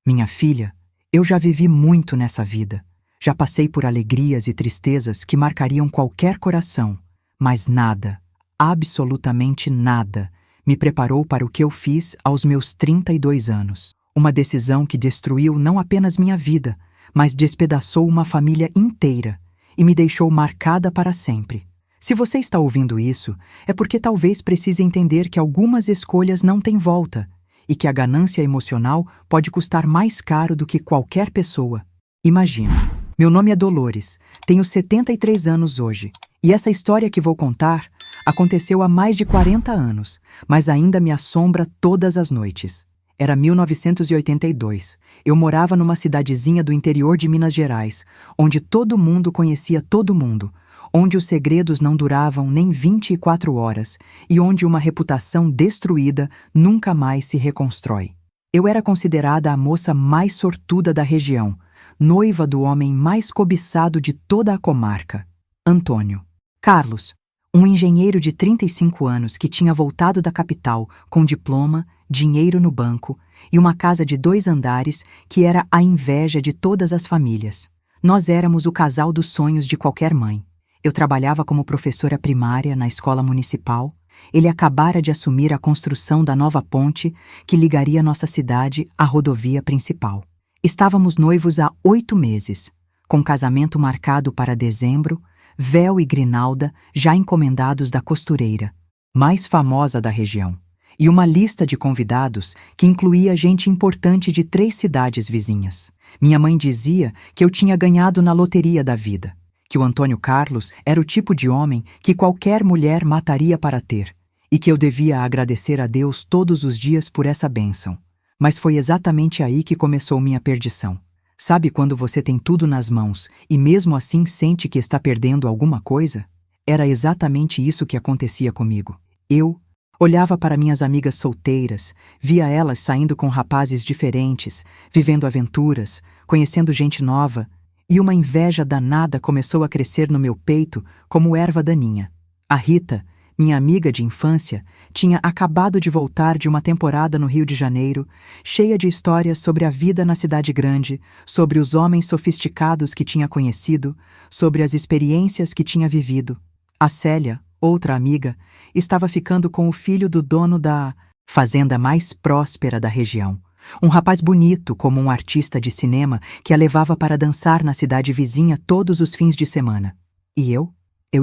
Minha filha, eu já vivi muito nessa vida. Já passei por alegrias e tristezas que marcariam qualquer coração, mas nada, absolutamente nada, me preparou para o que eu fiz aos meus 32 anos. Uma decisão que destruiu não apenas minha vida, mas despedaçou uma família inteira e me deixou marcada para sempre. Se você está ouvindo isso, é porque talvez precise entender que algumas escolhas não têm volta e que a ganância emocional pode custar mais caro do que qualquer pessoa. Imagina, meu nome é Dolores, tenho 73 anos hoje, e essa história que vou contar aconteceu há mais de 40 anos, mas ainda me assombra todas as noites. Era 1982. Eu morava numa cidadezinha do interior de Minas Gerais, onde todo mundo conhecia todo mundo, onde os segredos não duravam nem 24 horas e onde uma reputação destruída nunca mais se reconstrói. Eu era considerada a moça mais sortuda da região, noiva do homem mais cobiçado de toda a comarca, Antônio Carlos, um engenheiro de 35 anos que tinha voltado da capital com diploma, dinheiro no banco e uma casa de 2 andares que era a inveja de todas as famílias. Nós éramos o casal dos sonhos de qualquer mãe. Eu trabalhava como professora primária na escola municipal. Ele acabara de assumir a construção da nova ponte que ligaria nossa cidade à rodovia principal. Estávamos noivos há 8 meses, com casamento marcado para dezembro, véu e grinalda já encomendados da costureira, mais famosa da região, e uma lista de convidados que incluía gente importante de 3 cidades vizinhas. Minha mãe dizia que eu tinha ganhado na loteria da vida, que o Antônio Carlos era o tipo de homem que qualquer mulher mataria para ter, e que eu devia agradecer a Deus todos os dias por essa bênção. Mas foi exatamente aí que começou minha perdição. Sabe quando você tem tudo nas mãos e mesmo assim sente que está perdendo alguma coisa? Era exatamente isso que acontecia comigo. Eu olhava para minhas amigas solteiras, via elas saindo com rapazes diferentes, vivendo aventuras, conhecendo gente nova, e uma inveja danada começou a crescer no meu peito como erva daninha. A Rita, minha amiga de infância, tinha acabado de voltar de uma temporada no Rio de Janeiro, cheia de histórias sobre a vida na cidade grande, sobre os homens sofisticados que tinha conhecido, sobre as experiências que tinha vivido. A Célia, outra amiga, estava ficando com o filho do dono da fazenda mais próspera da região. Um rapaz bonito como um artista de cinema que a levava para dançar na cidade vizinha todos os fins de semana. E eu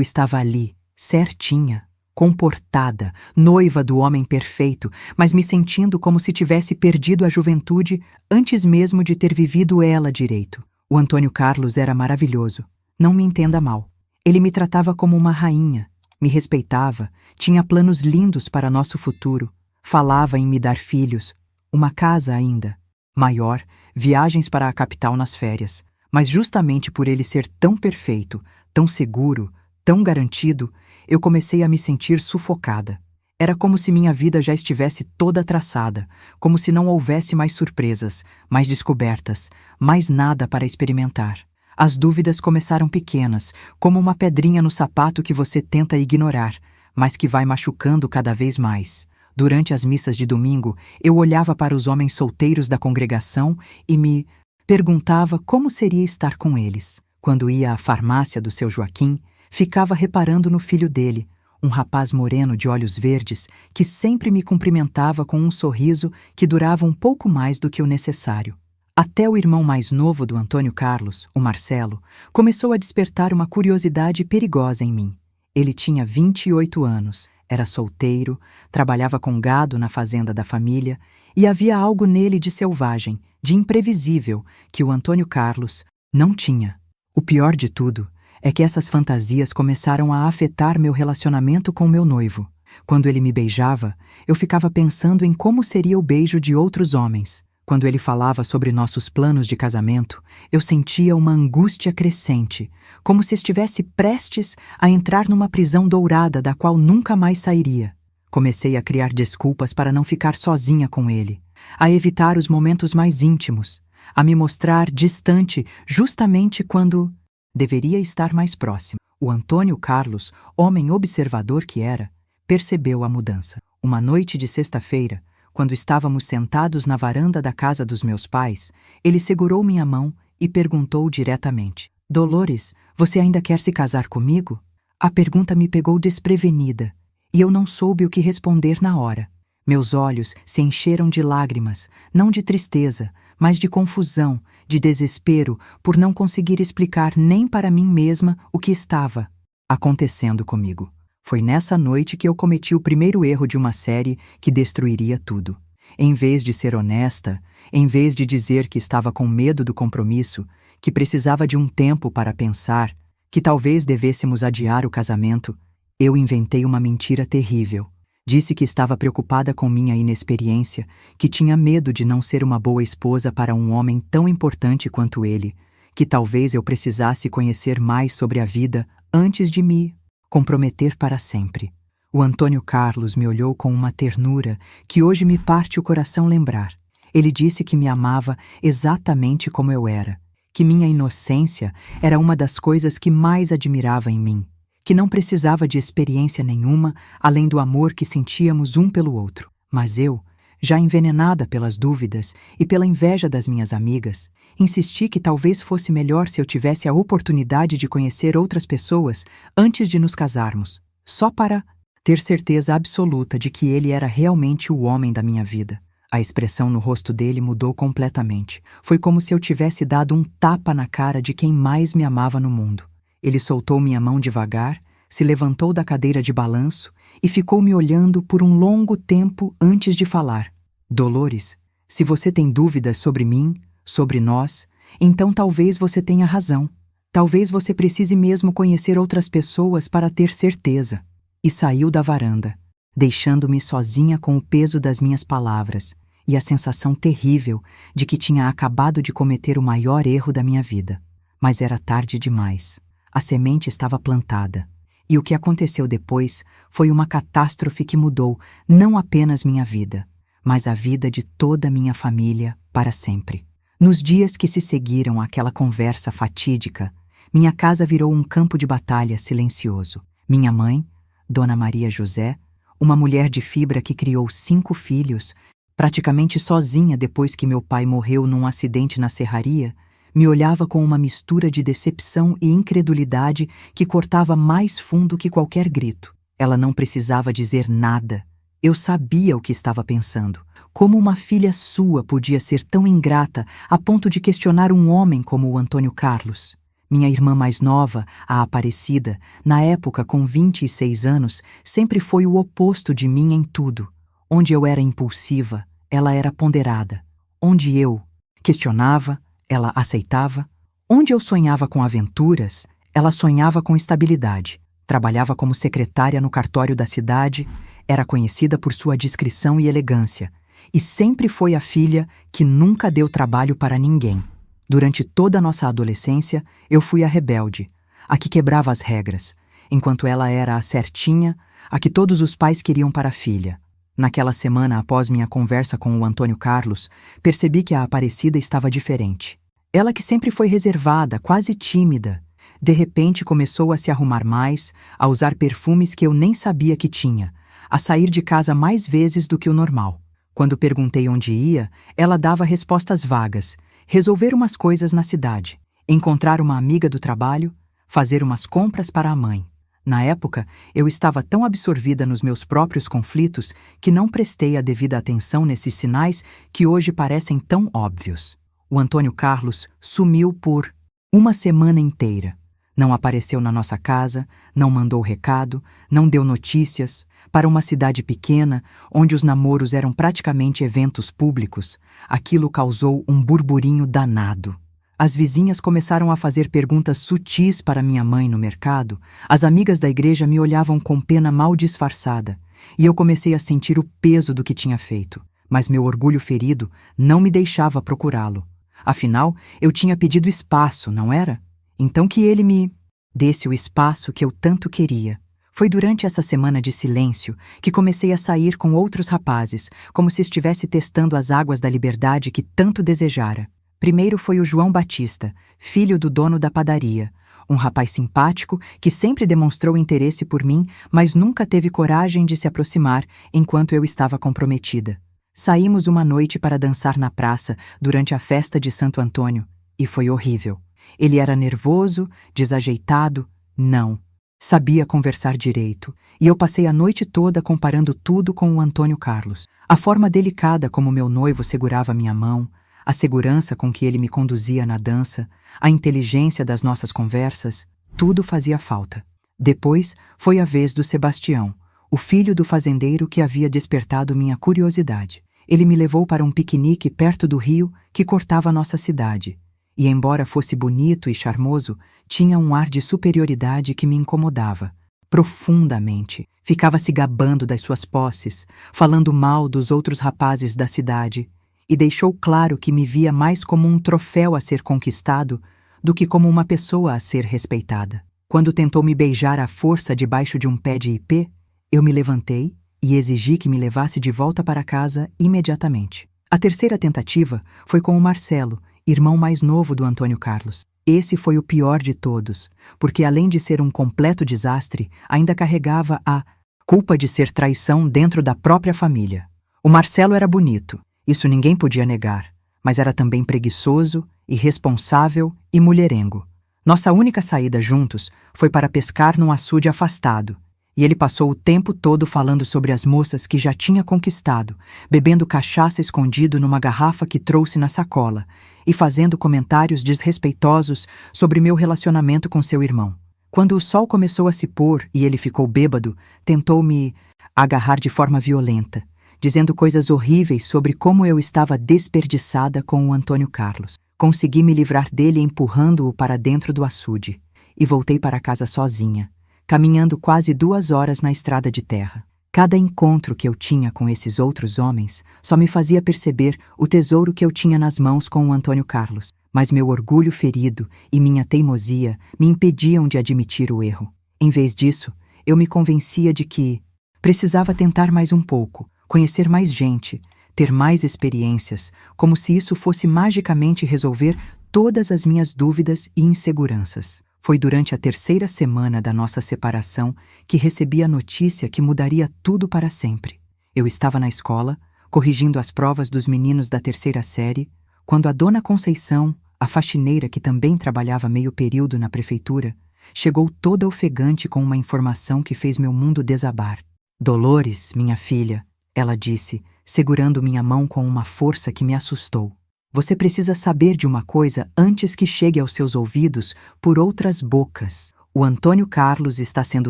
estava ali, certinha, comportada, noiva do homem perfeito, mas me sentindo como se tivesse perdido a juventude antes mesmo de ter vivido ela direito. O Antônio Carlos era maravilhoso. Não me entenda mal. Ele me tratava como uma rainha, me respeitava, tinha planos lindos para nosso futuro, falava em me dar filhos, uma casa ainda, maior, viagens para a capital nas férias. Mas justamente por ele ser tão perfeito, tão seguro, tão garantido, eu comecei a me sentir sufocada. Era como se minha vida já estivesse toda traçada, como se não houvesse mais surpresas, mais descobertas, mais nada para experimentar. As dúvidas começaram pequenas, como uma pedrinha no sapato que você tenta ignorar, mas que vai machucando cada vez mais. Durante as missas de domingo, eu olhava para os homens solteiros da congregação e me perguntava como seria estar com eles. Quando ia à farmácia do seu Joaquim, ficava reparando no filho dele, um rapaz moreno de olhos verdes que sempre me cumprimentava com um sorriso que durava um pouco mais do que o necessário. Até o irmão mais novo do Antônio Carlos, o Marcelo, começou a despertar uma curiosidade perigosa em mim. Ele tinha 28 anos, era solteiro, trabalhava com gado na fazenda da família e havia algo nele de selvagem, de imprevisível, que o Antônio Carlos não tinha. O pior de tudo é que essas fantasias começaram a afetar meu relacionamento com meu noivo. Quando ele me beijava, eu ficava pensando em como seria o beijo de outros homens. Quando ele falava sobre nossos planos de casamento, eu sentia uma angústia crescente, como se estivesse prestes a entrar numa prisão dourada da qual nunca mais sairia. Comecei a criar desculpas para não ficar sozinha com ele, a evitar os momentos mais íntimos, a me mostrar distante justamente quando deveria estar mais próximo. O Antônio Carlos, homem observador que era, percebeu a mudança. Uma noite de sexta-feira, quando estávamos sentados na varanda da casa dos meus pais, ele segurou minha mão e perguntou diretamente: Dolores, você ainda quer se casar comigo? A pergunta me pegou desprevenida, e eu não soube o que responder na hora. Meus olhos se encheram de lágrimas, não de tristeza, mas de confusão, de desespero por não conseguir explicar nem para mim mesma o que estava acontecendo comigo. Foi nessa noite que eu cometi o primeiro erro de uma série que destruiria tudo. Em vez de ser honesta, em vez de dizer que estava com medo do compromisso, que precisava de um tempo para pensar, que talvez devêssemos adiar o casamento, eu inventei uma mentira terrível. Disse que estava preocupada com minha inexperiência, que tinha medo de não ser uma boa esposa para um homem tão importante quanto ele, que talvez eu precisasse conhecer mais sobre a vida antes de me comprometer para sempre. O Antônio Carlos me olhou com uma ternura que hoje me parte o coração lembrar. Ele disse que me amava exatamente como eu era, que minha inocência era uma das coisas que mais admirava em mim, que não precisava de experiência nenhuma além do amor que sentíamos um pelo outro. Mas eu, já envenenada pelas dúvidas e pela inveja das minhas amigas, insisti que talvez fosse melhor se eu tivesse a oportunidade de conhecer outras pessoas antes de nos casarmos, só para ter certeza absoluta de que ele era realmente o homem da minha vida. A expressão no rosto dele mudou completamente. Foi como se eu tivesse dado um tapa na cara de quem mais me amava no mundo. Ele soltou minha mão devagar, se levantou da cadeira de balanço e ficou me olhando por um longo tempo antes de falar. Dolores, se você tem dúvidas sobre mim, sobre nós, então talvez você tenha razão. Talvez você precise mesmo conhecer outras pessoas para ter certeza. E saiu da varanda, deixando-me sozinha com o peso das minhas palavras e a sensação terrível de que tinha acabado de cometer o maior erro da minha vida. Mas era tarde demais. A semente estava plantada. E o que aconteceu depois foi uma catástrofe que mudou não apenas minha vida, mas a vida de toda a minha família para sempre. Nos dias que se seguiram àquela conversa fatídica, minha casa virou um campo de batalha silencioso. Minha mãe, Dona Maria José, uma mulher de fibra que criou 5 filhos, praticamente sozinha depois que meu pai morreu num acidente na serraria, me olhava com uma mistura de decepção e incredulidade que cortava mais fundo que qualquer grito. Ela não precisava dizer nada. Eu sabia o que estava pensando. Como uma filha sua podia ser tão ingrata a ponto de questionar um homem como o Antônio Carlos? Minha irmã mais nova, a Aparecida, na época com 26 anos, sempre foi o oposto de mim em tudo. Onde eu era impulsiva, ela era ponderada. Onde eu questionava, ela aceitava. Onde eu sonhava com aventuras, ela sonhava com estabilidade. Trabalhava como secretária no cartório da cidade, era conhecida por sua discrição e elegância, e sempre foi a filha que nunca deu trabalho para ninguém. Durante toda a nossa adolescência, eu fui a rebelde, a que quebrava as regras, enquanto ela era a certinha, a que todos os pais queriam para a filha. Naquela semana, após minha conversa com o Antônio Carlos, percebi que a Aparecida estava diferente. Ela que sempre foi reservada, quase tímida, de repente começou a se arrumar mais, a usar perfumes que eu nem sabia que tinha, a sair de casa mais vezes do que o normal. Quando perguntei onde ia, ela dava respostas vagas. Resolver umas coisas na cidade, encontrar uma amiga do trabalho, fazer umas compras para a mãe. Na época, eu estava tão absorvida nos meus próprios conflitos que não prestei a devida atenção nesses sinais que hoje parecem tão óbvios. O Antônio Carlos sumiu por uma semana inteira. Não apareceu na nossa casa, não mandou recado, não deu notícias. Para uma cidade pequena, onde os namoros eram praticamente eventos públicos, aquilo causou um burburinho danado. As vizinhas começaram a fazer perguntas sutis para minha mãe no mercado, as amigas da igreja me olhavam com pena mal disfarçada, e eu comecei a sentir o peso do que tinha feito. Mas meu orgulho ferido não me deixava procurá-lo. Afinal, eu tinha pedido espaço, não era? Então que ele me desse o espaço que eu tanto queria. Foi durante essa semana de silêncio que comecei a sair com outros rapazes, como se estivesse testando as águas da liberdade que tanto desejara. Primeiro foi o João Batista, filho do dono da padaria, um rapaz simpático que sempre demonstrou interesse por mim, mas nunca teve coragem de se aproximar enquanto eu estava comprometida. Saímos uma noite para dançar na praça durante a festa de Santo Antônio, e foi horrível. Ele era nervoso, desajeitado, não sabia conversar direito, e eu passei a noite toda comparando tudo com o Antônio Carlos. A forma delicada como meu noivo segurava minha mão, a segurança com que ele me conduzia na dança, a inteligência das nossas conversas, tudo fazia falta. Depois foi a vez do Sebastião, o filho do fazendeiro que havia despertado minha curiosidade. Ele me levou para um piquenique perto do rio que cortava nossa cidade, e embora fosse bonito e charmoso, tinha um ar de superioridade que me incomodava profundamente. Ficava se gabando das suas posses, falando mal dos outros rapazes da cidade, e deixou claro que me via mais como um troféu a ser conquistado do que como uma pessoa a ser respeitada. Quando tentou me beijar à força debaixo de um pé de ipê, eu me levantei e exigi que me levasse de volta para casa imediatamente. A terceira tentativa foi com o Marcelo, irmão mais novo do Antônio Carlos. Esse foi o pior de todos, porque além de ser um completo desastre, ainda carregava a culpa de ser traição dentro da própria família. O Marcelo era bonito, isso ninguém podia negar, mas era também preguiçoso, irresponsável e mulherengo. Nossa única saída juntos foi para pescar num açude afastado, e ele passou o tempo todo falando sobre as moças que já tinha conquistado, bebendo cachaça escondido numa garrafa que trouxe na sacola e fazendo comentários desrespeitosos sobre meu relacionamento com seu irmão. Quando o sol começou a se pôr e ele ficou bêbado, tentou me agarrar de forma violenta, dizendo coisas horríveis sobre como eu estava desperdiçada com o Antônio Carlos. Consegui me livrar dele empurrando-o para dentro do açude e voltei para casa sozinha, caminhando quase 2 horas na estrada de terra. Cada encontro que eu tinha com esses outros homens só me fazia perceber o tesouro que eu tinha nas mãos com o Antônio Carlos, mas meu orgulho ferido e minha teimosia me impediam de admitir o erro. Em vez disso, eu me convencia de que precisava tentar mais um pouco, conhecer mais gente, ter mais experiências, como se isso fosse magicamente resolver todas as minhas dúvidas e inseguranças. Foi durante a 3ª semana da nossa separação que recebi a notícia que mudaria tudo para sempre. Eu estava na escola, corrigindo as provas dos meninos da 3ª série, quando a dona Conceição, a faxineira que também trabalhava meio período na prefeitura, chegou toda ofegante com uma informação que fez meu mundo desabar. "Dolores, minha filha", ela disse, segurando minha mão com uma força que me assustou. "Você precisa saber de uma coisa antes que chegue aos seus ouvidos por outras bocas. O Antônio Carlos está sendo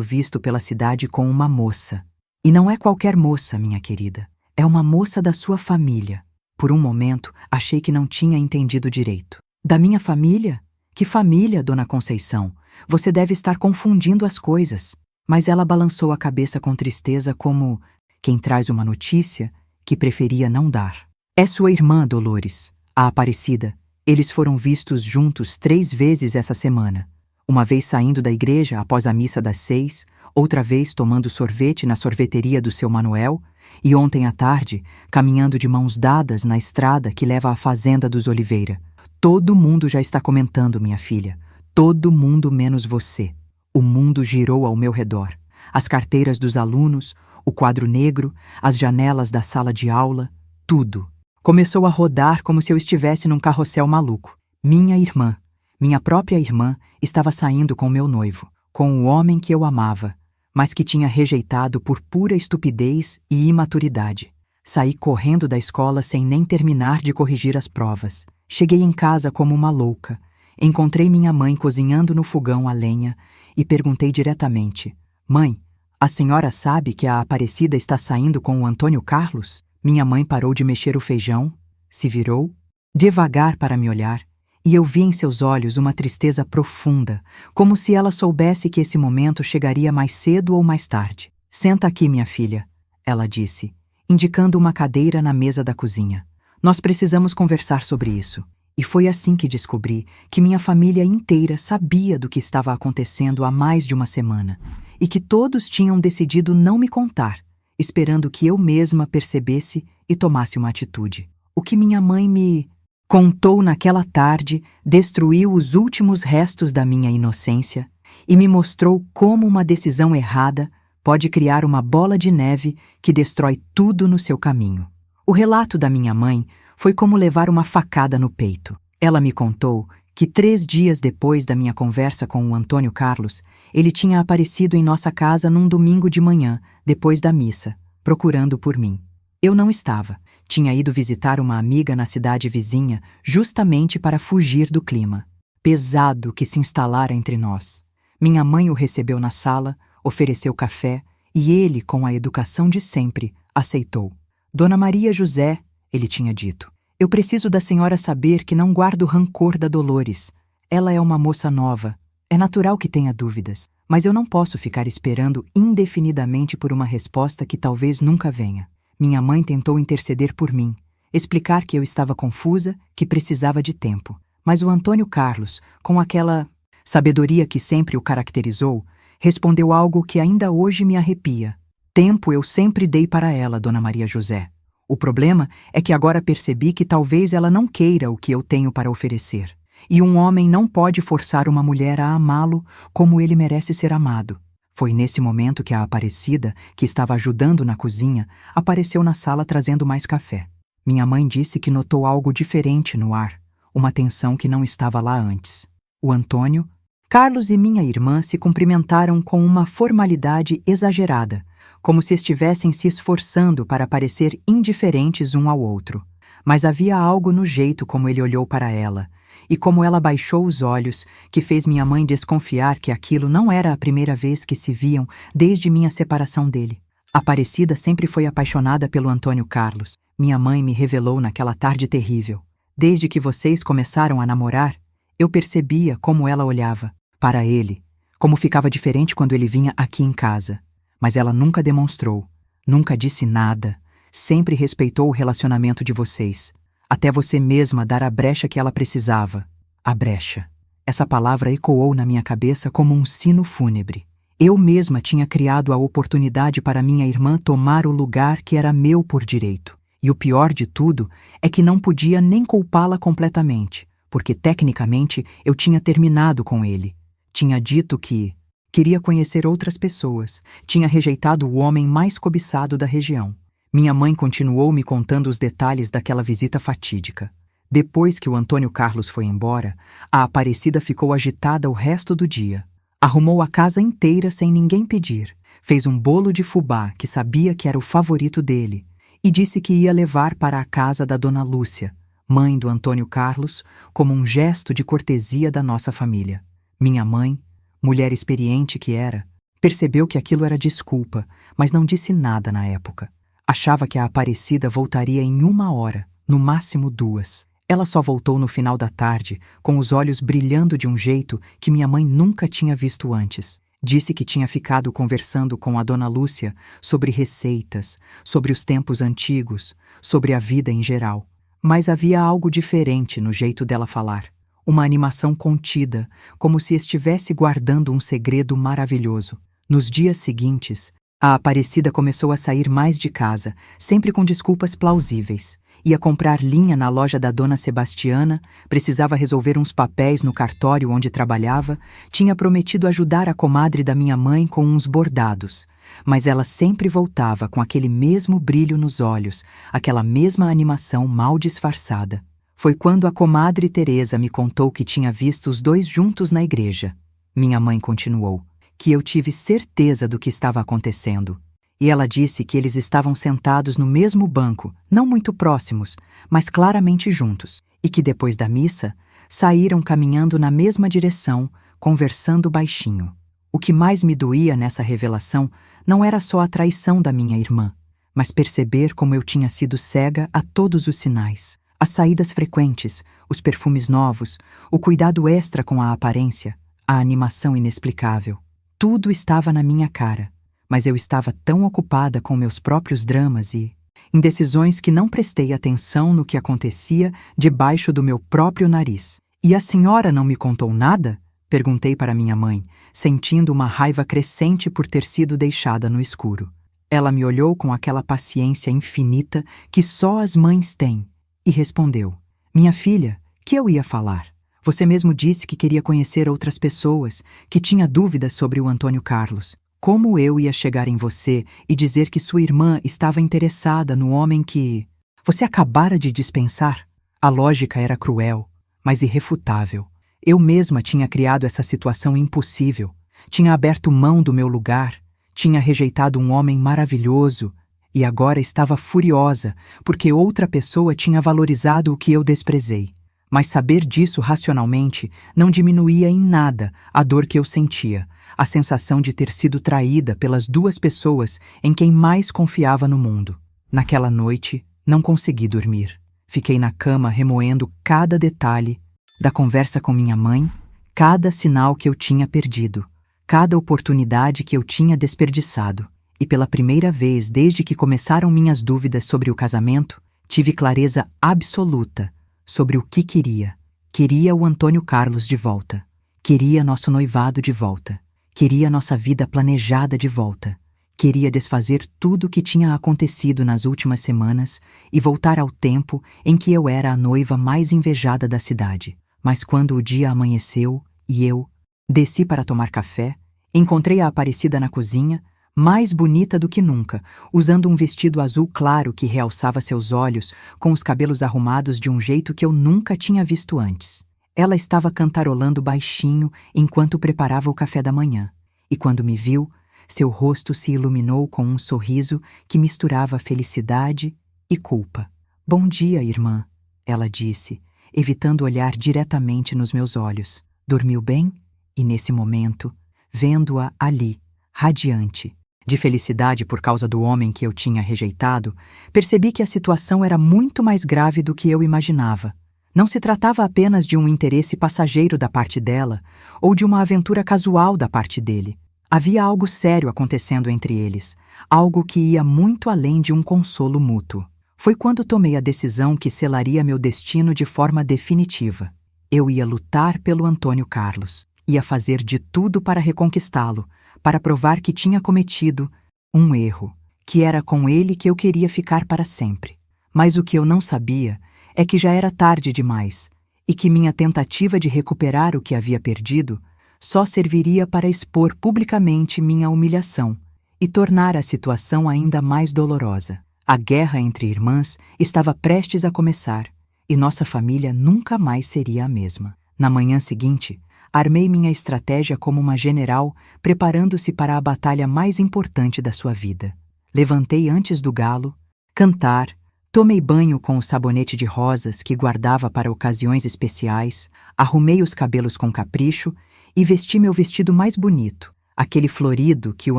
visto pela cidade com uma moça. E não é qualquer moça, minha querida. É uma moça da sua família." Por um momento, achei que não tinha entendido direito. "Da minha família? Que família, dona Conceição? Você deve estar confundindo as coisas." Mas ela balançou a cabeça com tristeza como quem traz uma notícia que preferia não dar. "É sua irmã, Dolores, a Aparecida. Eles foram vistos juntos 3 vezes essa semana. Uma vez saindo da igreja após a missa das 6, outra vez tomando sorvete na sorveteria do seu Manuel, e ontem à tarde, caminhando de mãos dadas na estrada que leva à fazenda dos Oliveira. Todo mundo já está comentando, minha filha. Todo mundo menos você. O mundo girou ao meu redor. As carteiras dos alunos, o quadro negro, as janelas da sala de aula, tudo. Começou a rodar como se eu estivesse num carrossel maluco. Minha irmã, minha própria irmã, estava saindo com meu noivo, com o homem que eu amava, mas que tinha rejeitado por pura estupidez e imaturidade. Saí correndo da escola sem nem terminar de corrigir as provas. Cheguei em casa como uma louca. Encontrei minha mãe cozinhando no fogão a lenha e perguntei diretamente: "Mãe, a senhora sabe que a Aparecida está saindo com o Antônio Carlos?" Minha mãe parou de mexer o feijão, se virou, devagar para me olhar, e eu vi em seus olhos uma tristeza profunda, como se ela soubesse que esse momento chegaria mais cedo ou mais tarde. "Senta aqui, minha filha", ela disse, indicando uma cadeira na mesa da cozinha. "Nós precisamos conversar sobre isso." E foi assim que descobri que minha família inteira sabia do que estava acontecendo há mais de uma semana, e que todos tinham decidido não me contar, esperando que eu mesma percebesse e tomasse uma atitude. O que minha mãe me contou naquela tarde destruiu os últimos restos da minha inocência e me mostrou como uma decisão errada pode criar uma bola de neve que destrói tudo no seu caminho. O relato da minha mãe foi como levar uma facada no peito. Ela me contou que 3 dias depois da minha conversa com o Antônio Carlos, ele tinha aparecido em nossa casa num domingo de manhã, depois da missa, procurando por mim. Eu não estava. Tinha ido visitar uma amiga na cidade vizinha justamente para fugir do clima pesado que se instalara entre nós. Minha mãe o recebeu na sala, ofereceu café e ele, com a educação de sempre, aceitou. Dona Maria José, ele tinha dito, eu preciso da senhora saber que não guardo rancor da Dolores. Ela é uma moça nova. É natural que tenha dúvidas, mas eu não posso ficar esperando indefinidamente por uma resposta que talvez nunca venha. Minha mãe tentou interceder por mim, explicar que eu estava confusa, que precisava de tempo. Mas o Antônio Carlos, com aquela sabedoria que sempre o caracterizou, respondeu algo que ainda hoje me arrepia. Tempo eu sempre dei para ela, Dona Maria José. O problema é que agora percebi que talvez ela não queira o que eu tenho para oferecer. E um homem não pode forçar uma mulher a amá-lo como ele merece ser amado. Foi nesse momento que a Aparecida, que estava ajudando na cozinha, apareceu na sala trazendo mais café. Minha mãe disse que notou algo diferente no ar, uma tensão que não estava lá antes. O Antônio, Carlos e minha irmã se cumprimentaram com uma formalidade exagerada, como se estivessem se esforçando para parecer indiferentes um ao outro. Mas havia algo no jeito como ele olhou para ela, e como ela baixou os olhos, que fez minha mãe desconfiar que aquilo não era a primeira vez que se viam desde minha separação dele. Aparecida sempre foi apaixonada pelo Antônio Carlos. Minha mãe me revelou naquela tarde terrível. Desde que vocês começaram a namorar, eu percebia como ela olhava para ele, como ficava diferente quando ele vinha aqui em casa. Mas ela nunca demonstrou, nunca disse nada, sempre respeitou o relacionamento de vocês, até você mesma dar a brecha que ela precisava. A brecha. Essa palavra ecoou na minha cabeça como um sino fúnebre. Eu mesma tinha criado a oportunidade para minha irmã tomar o lugar que era meu por direito. E o pior de tudo é que não podia nem culpá-la completamente, porque tecnicamente eu tinha terminado com ele. Tinha dito que queria conhecer outras pessoas, tinha rejeitado o homem mais cobiçado da região. Minha mãe continuou me contando os detalhes daquela visita fatídica. Depois que o Antônio Carlos foi embora, a Aparecida ficou agitada o resto do dia. Arrumou a casa inteira sem ninguém pedir, fez um bolo de fubá que sabia que era o favorito dele, e disse que ia levar para a casa da Dona Lúcia, mãe do Antônio Carlos, como um gesto de cortesia da nossa família. Minha mãe, mulher experiente que era, percebeu que aquilo era desculpa, mas não disse nada na época. Achava que a Aparecida voltaria em 1 hora, no máximo 2. Ela só voltou no final da tarde, com os olhos brilhando de um jeito que minha mãe nunca tinha visto antes. Disse que tinha ficado conversando com a Dona Lúcia sobre receitas, sobre os tempos antigos, sobre a vida em geral. Mas havia algo diferente no jeito dela falar. Uma animação contida, como se estivesse guardando um segredo maravilhoso. Nos dias seguintes, a Aparecida começou a sair mais de casa, sempre com desculpas plausíveis. Ia comprar linha na loja da Dona Sebastiana, precisava resolver uns papéis no cartório onde trabalhava, tinha prometido ajudar a comadre da minha mãe com uns bordados. Mas ela sempre voltava com aquele mesmo brilho nos olhos, aquela mesma animação mal disfarçada. Foi quando a comadre Teresa me contou que tinha visto os dois juntos na igreja. Minha mãe continuou, que eu tive certeza do que estava acontecendo. E ela disse que eles estavam sentados no mesmo banco, não muito próximos, mas claramente juntos, e que depois da missa, saíram caminhando na mesma direção, conversando baixinho. O que mais me doía nessa revelação não era só a traição da minha irmã, mas perceber como eu tinha sido cega a todos os sinais. As saídas frequentes, os perfumes novos, o cuidado extra com a aparência, a animação inexplicável. Tudo estava na minha cara. Mas eu estava tão ocupada com meus próprios dramas e em decisões que não prestei atenção no que acontecia debaixo do meu próprio nariz. E a senhora não me contou nada? Perguntei para minha mãe, sentindo uma raiva crescente por ter sido deixada no escuro. Ela me olhou com aquela paciência infinita que só as mães têm e respondeu: minha filha, que eu ia falar? Você mesmo disse que queria conhecer outras pessoas, que tinha dúvidas sobre o Antônio Carlos. Como eu ia chegar em você e dizer que sua irmã estava interessada no homem que... Você acabara de dispensar? A lógica era cruel, mas irrefutável. Eu mesma tinha criado essa situação impossível. Tinha aberto mão do meu lugar, tinha rejeitado um homem maravilhoso e agora estava furiosa porque outra pessoa tinha valorizado o que eu desprezei. Mas saber disso racionalmente não diminuía em nada a dor que eu sentia, a sensação de ter sido traída pelas duas pessoas em quem mais confiava no mundo. Naquela noite, não consegui dormir. Fiquei na cama remoendo cada detalhe da conversa com minha mãe, cada sinal que eu tinha perdido, cada oportunidade que eu tinha desperdiçado. E pela primeira vez desde que começaram minhas dúvidas sobre o casamento, tive clareza absoluta sobre o que queria. Queria o Antônio Carlos de volta. Queria nosso noivado de volta. Queria nossa vida planejada de volta. Queria desfazer tudo o que tinha acontecido nas últimas semanas e voltar ao tempo em que eu era a noiva mais invejada da cidade. Mas quando o dia amanheceu e eu desci para tomar café, encontrei a Aparecida na cozinha, mais bonita do que nunca, usando um vestido azul claro que realçava seus olhos, com os cabelos arrumados de um jeito que eu nunca tinha visto antes. Ela estava cantarolando baixinho enquanto preparava o café da manhã, e quando me viu, seu rosto se iluminou com um sorriso que misturava felicidade e culpa. "Bom dia, irmã", ela disse, evitando olhar diretamente nos meus olhos. "Dormiu bem?" E nesse momento, vendo-a ali, radiante, de felicidade por causa do homem que eu tinha rejeitado, percebi que a situação era muito mais grave do que eu imaginava. Não se tratava apenas de um interesse passageiro da parte dela ou de uma aventura casual da parte dele. Havia algo sério acontecendo entre eles, algo que ia muito além de um consolo mútuo. Foi quando tomei a decisão que selaria meu destino de forma definitiva. Eu ia lutar pelo Antônio Carlos, ia fazer de tudo para reconquistá-lo, para provar que tinha cometido um erro, que era com ele que eu queria ficar para sempre. Mas o que eu não sabia é que já era tarde demais e que minha tentativa de recuperar o que havia perdido só serviria para expor publicamente minha humilhação e tornar a situação ainda mais dolorosa. A guerra entre irmãs estava prestes a começar e nossa família nunca mais seria a mesma. Na manhã seguinte, armei minha estratégia como uma general, preparando-se para a batalha mais importante da sua vida. Levantei antes do galo, cantar, tomei banho com o sabonete de rosas que guardava para ocasiões especiais, arrumei os cabelos com capricho e vesti meu vestido mais bonito, aquele florido que o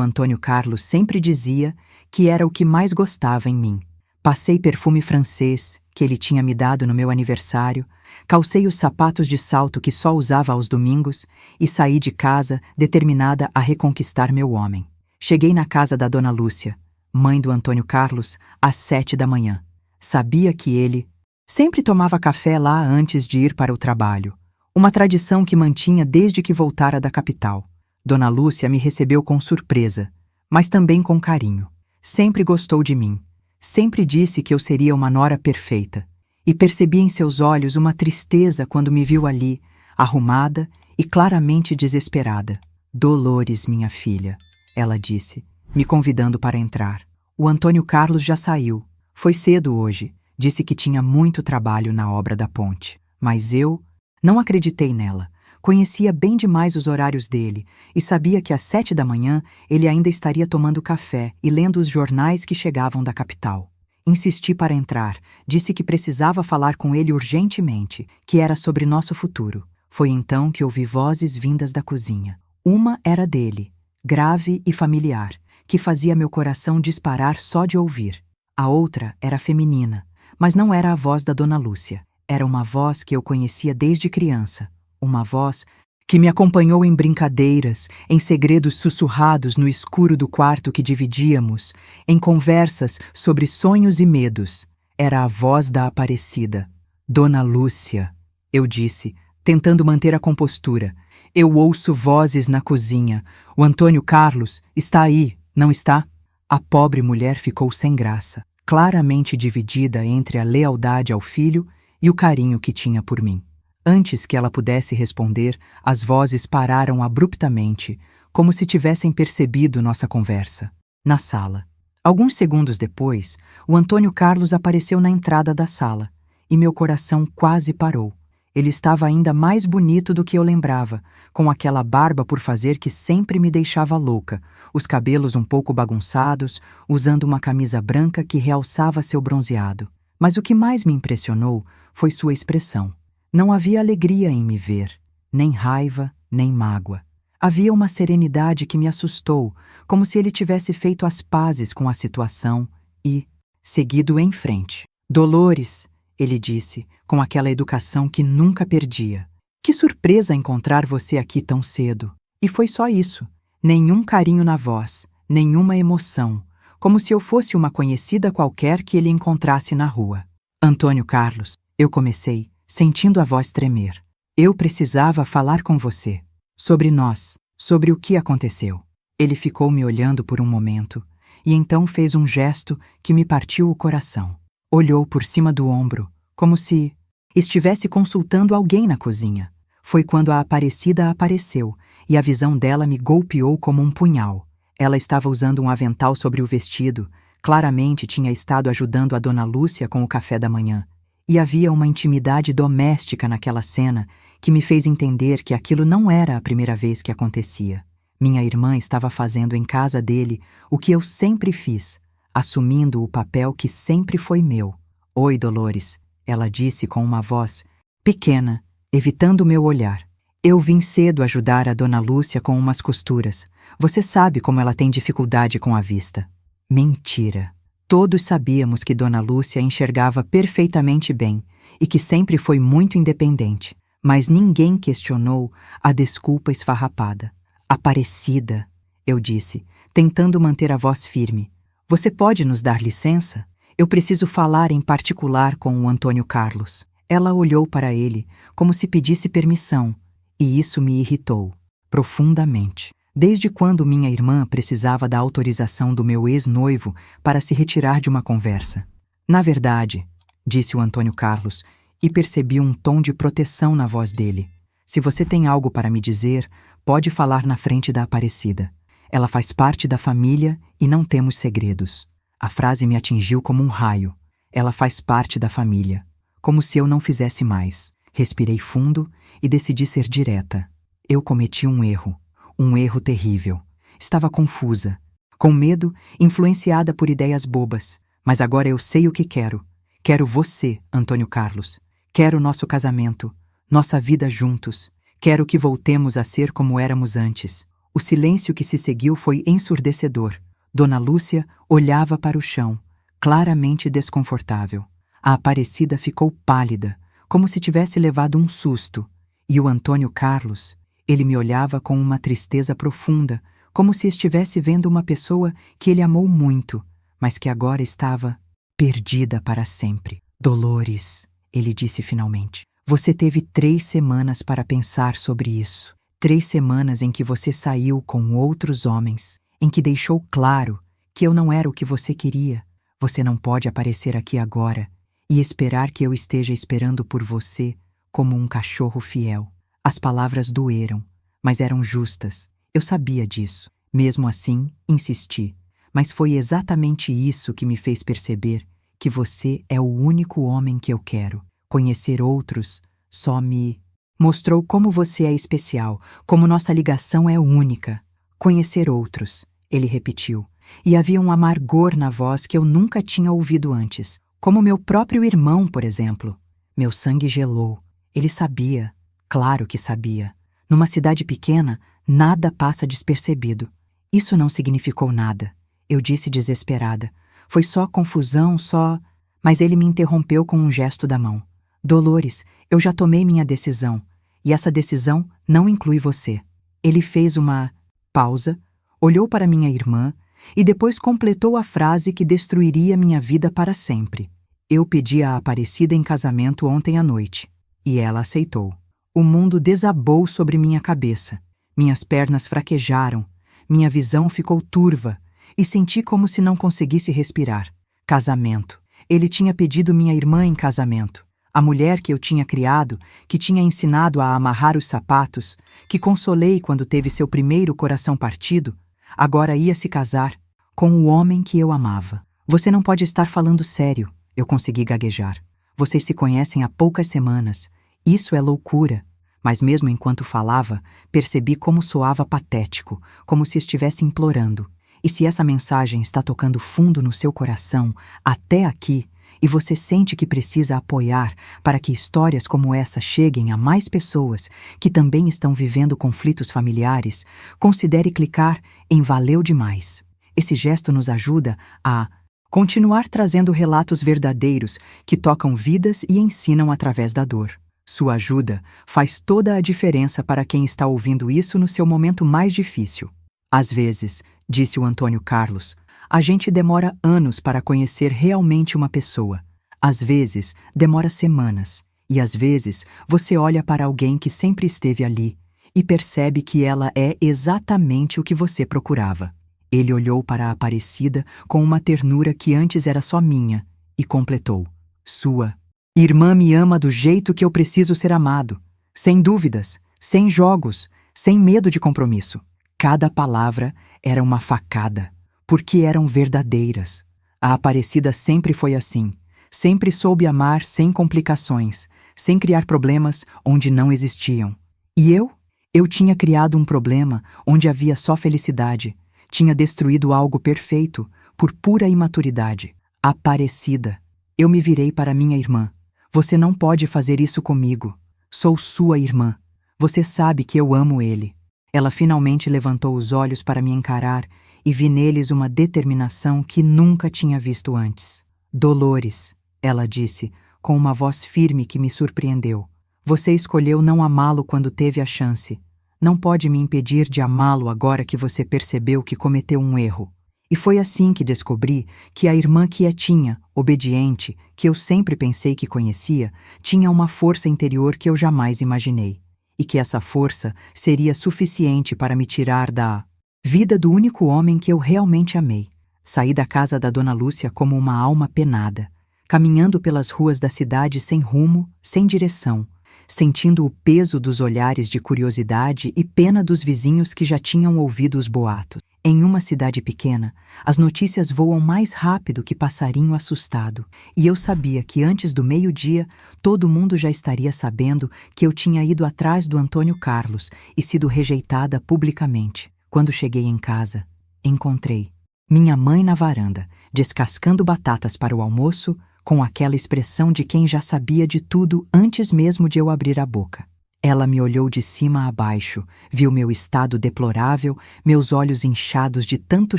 Antônio Carlos sempre dizia que era o que mais gostava em mim. Passei perfume francês, que ele tinha me dado no meu aniversário, calcei os sapatos de salto que só usava aos domingos e saí de casa determinada a reconquistar meu homem. Cheguei na casa da Dona Lúcia, mãe do Antônio Carlos, às 7 da manhã. Sabia que ele sempre tomava café lá antes de ir para o trabalho, uma tradição que mantinha desde que voltara da capital. Dona Lúcia me recebeu com surpresa, mas também com carinho. Sempre gostou de mim. Sempre disse que eu seria uma nora perfeita, e percebi em seus olhos uma tristeza quando me viu ali, arrumada e claramente desesperada. "Dolores, minha filha", ela disse, me convidando para entrar. "O Antônio Carlos já saiu. Foi cedo hoje. Disse que tinha muito trabalho na obra da ponte. Mas eu não acreditei nela. Conhecia bem demais os horários dele e sabia que às 7 da manhã ele ainda estaria tomando café e lendo os jornais que chegavam da capital. Insisti para entrar, disse que precisava falar com ele urgentemente, que era sobre nosso futuro. Foi então que ouvi vozes vindas da cozinha. Uma era dele, grave e familiar, que fazia meu coração disparar só de ouvir. A outra era feminina, mas não era a voz da Dona Lúcia. Era uma voz que eu conhecia desde criança. Uma voz que me acompanhou em brincadeiras, em segredos sussurrados no escuro do quarto que dividíamos, em conversas sobre sonhos e medos. Era a voz da Aparecida. "Dona Lúcia", eu disse, tentando manter a compostura. "Eu ouço vozes na cozinha. O Antônio Carlos está aí, não está?" A pobre mulher ficou sem graça, claramente dividida entre a lealdade ao filho e o carinho que tinha por mim. Antes que ela pudesse responder, as vozes pararam abruptamente, como se tivessem percebido nossa conversa. Na sala, Alguns segundos depois, o Antônio Carlos apareceu na entrada da sala, e meu coração quase parou. Ele estava ainda mais bonito do que eu lembrava, com aquela barba por fazer que sempre me deixava louca, os cabelos um pouco bagunçados, usando uma camisa branca que realçava seu bronzeado. Mas o que mais me impressionou foi sua expressão. Não havia alegria em me ver, nem raiva, nem mágoa. Havia uma serenidade que me assustou, como se ele tivesse feito as pazes com a situação e seguido em frente. Dolores, ele disse, com aquela educação que nunca perdia. Que surpresa encontrar você aqui tão cedo. E foi só isso. Nenhum carinho na voz, nenhuma emoção, como se eu fosse uma conhecida qualquer que ele encontrasse na rua. Antônio Carlos, eu comecei, sentindo a voz tremer. Eu precisava falar com você. Sobre nós, sobre o que aconteceu. Ele ficou me olhando por um momento, e então fez um gesto que me partiu o coração. Olhou por cima do ombro, como se estivesse consultando alguém na cozinha. Foi quando a Aparecida apareceu, e a visão dela me golpeou como um punhal. Ela estava usando um avental sobre o vestido, claramente tinha estado ajudando a Dona Lúcia com o café da manhã. E havia uma intimidade doméstica naquela cena que me fez entender que aquilo não era a primeira vez que acontecia. Minha irmã estava fazendo em casa dele o que eu sempre fiz, assumindo o papel que sempre foi meu. Oi, Dolores, ela disse com uma voz pequena, evitando meu olhar. Eu vim cedo ajudar a Dona Lúcia com umas costuras. Você sabe como ela tem dificuldade com a vista. Mentira. Todos sabíamos que Dona Lúcia enxergava perfeitamente bem e que sempre foi muito independente, mas ninguém questionou a desculpa esfarrapada. Aparecida, eu disse, tentando manter a voz firme. Você pode nos dar licença? Eu preciso falar em particular com o Antônio Carlos. Ela olhou para ele, como se pedisse permissão, e isso me irritou profundamente. Desde quando minha irmã precisava da autorização do meu ex-noivo para se retirar de uma conversa? Na verdade, disse o Antônio Carlos, e percebi um tom de proteção na voz dele. Se você tem algo para me dizer, pode falar na frente da Aparecida. Ela faz parte da família e não temos segredos. A frase me atingiu como um raio. Ela faz parte da família. Como se eu não fizesse mais. Respirei fundo e decidi ser direta. Eu cometi um erro terrível. Estava confusa, com medo, influenciada por ideias bobas. Mas agora eu sei o que quero. Quero você, Antônio Carlos. Quero nosso casamento, nossa vida juntos. Quero que voltemos a ser como éramos antes. O silêncio que se seguiu foi ensurdecedor. Dona Lúcia olhava para o chão, claramente desconfortável. A Aparecida ficou pálida, como se tivesse levado um susto. E o Antônio Carlos, ele me olhava com uma tristeza profunda, como se estivesse vendo uma pessoa que ele amou muito, mas que agora estava perdida para sempre. Dolores, ele disse finalmente, você teve 3 semanas para pensar sobre isso. 3 semanas em que você saiu com outros homens, em que deixou claro que eu não era o que você queria. Você não pode aparecer aqui agora e esperar que eu esteja esperando por você como um cachorro fiel. As palavras doeram, mas eram justas. Eu sabia disso. Mesmo assim, insisti. Mas foi exatamente isso que me fez perceber que você é o único homem que eu quero. Conhecer outros só me mostrou como você é especial, como nossa ligação é única. Conhecer outros, ele repetiu, e havia um amargor na voz que eu nunca tinha ouvido antes, como meu próprio irmão, por exemplo. Meu sangue gelou. Ele sabia, claro que sabia. Numa cidade pequena, nada passa despercebido. Isso não significou nada, eu disse desesperada. Foi só confusão, só... Mas ele me interrompeu com um gesto da mão. Dolores, eu já tomei minha decisão, e essa decisão não inclui você. Ele fez uma pausa, olhou para minha irmã e depois completou a frase que destruiria minha vida para sempre. Eu pedi a Aparecida em casamento ontem à noite, e ela aceitou. O mundo desabou sobre minha cabeça. Minhas pernas fraquejaram, minha visão ficou turva, e senti como se não conseguisse respirar. Casamento. Ele tinha pedido minha irmã em casamento. A mulher que eu tinha criado, que tinha ensinado a amarrar os sapatos, que consolei quando teve seu primeiro coração partido, agora ia se casar com o homem que eu amava. Você não pode estar falando sério, eu consegui gaguejar. Vocês se conhecem há poucas semanas. Isso é loucura. Mas mesmo enquanto falava, percebi como soava patético, como se estivesse implorando. E se essa mensagem está tocando fundo no seu coração, até aqui, e você sente que precisa apoiar para que histórias como essa cheguem a mais pessoas que também estão vivendo conflitos familiares, considere clicar em Valeu Demais. Esse gesto nos ajuda a continuar trazendo relatos verdadeiros que tocam vidas e ensinam através da dor. Sua ajuda faz toda a diferença para quem está ouvindo isso no seu momento mais difícil. Às vezes, disse o Antônio Carlos, a gente demora anos para conhecer realmente uma pessoa. Às vezes, demora semanas. E às vezes, você olha para alguém que sempre esteve ali e percebe que ela é exatamente o que você procurava. Ele olhou para a Aparecida com uma ternura que antes era só minha e completou. Sua irmã me ama do jeito que eu preciso ser amado. Sem dúvidas, sem jogos, sem medo de compromisso. Cada palavra era uma facada, porque eram verdadeiras. A Aparecida sempre foi assim. Sempre soube amar sem complicações, sem criar problemas onde não existiam. E eu? Eu tinha criado um problema onde havia só felicidade. Tinha destruído algo perfeito por pura imaturidade. Aparecida. Eu me virei para minha irmã. Você não pode fazer isso comigo. Sou sua irmã. Você sabe que eu amo ele. Ela finalmente levantou os olhos para me encarar e vi neles uma determinação que nunca tinha visto antes. Dolores, ela disse, com uma voz firme que me surpreendeu. Você escolheu não amá-lo quando teve a chance. Não pode me impedir de amá-lo agora que você percebeu que cometeu um erro. E foi assim que descobri que a irmã quietinha, obediente, que eu sempre pensei que conhecia, tinha uma força interior que eu jamais imaginei. E que essa força seria suficiente para me tirar da vida do único homem que eu realmente amei. Saí da casa da Dona Lúcia como uma alma penada, caminhando pelas ruas da cidade sem rumo, sem direção, sentindo o peso dos olhares de curiosidade e pena dos vizinhos que já tinham ouvido os boatos. Em uma cidade pequena, as notícias voam mais rápido que passarinho assustado, e eu sabia que antes do meio-dia todo mundo já estaria sabendo que eu tinha ido atrás do Antônio Carlos e sido rejeitada publicamente. Quando cheguei em casa, encontrei minha mãe na varanda, descascando batatas para o almoço, com aquela expressão de quem já sabia de tudo antes mesmo de eu abrir a boca. Ela me olhou de cima a baixo, viu meu estado deplorável, meus olhos inchados de tanto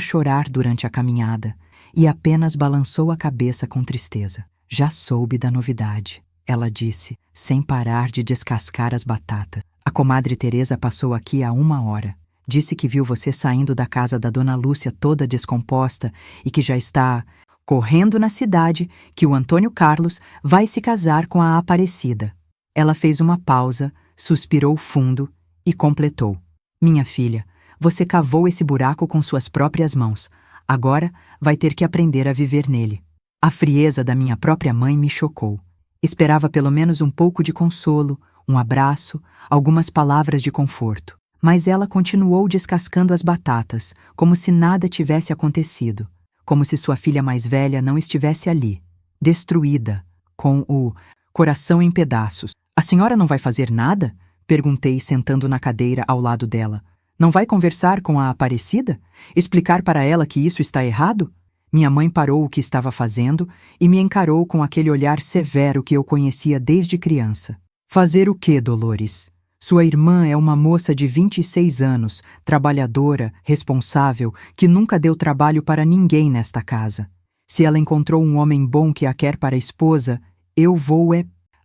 chorar durante a caminhada, e apenas balançou a cabeça com tristeza. Já soube da novidade, ela disse, sem parar de descascar as batatas. A comadre Teresa passou aqui há 1 hora. Disse que viu você saindo da casa da Dona Lúcia toda descomposta e que já está correndo na cidade que o Antônio Carlos vai se casar com a Aparecida. Ela fez uma pausa, suspirou fundo e completou. Minha filha, você cavou esse buraco com suas próprias mãos. Agora vai ter que aprender a viver nele. A frieza da minha própria mãe me chocou. Esperava pelo menos um pouco de consolo, um abraço, algumas palavras de conforto. Mas ela continuou descascando as batatas, como se nada tivesse acontecido. Como se sua filha mais velha não estivesse ali, destruída, com o coração em pedaços. A senhora não vai fazer nada? Perguntei, sentando na cadeira ao lado dela. Não vai conversar com a Aparecida? Explicar para ela que isso está errado? Minha mãe parou o que estava fazendo e me encarou com aquele olhar severo que eu conhecia desde criança. Fazer o quê, Dolores? Sua irmã é uma moça de 26 anos, trabalhadora, responsável, que nunca deu trabalho para ninguém nesta casa. Se ela encontrou um homem bom que a quer para esposa, eu vou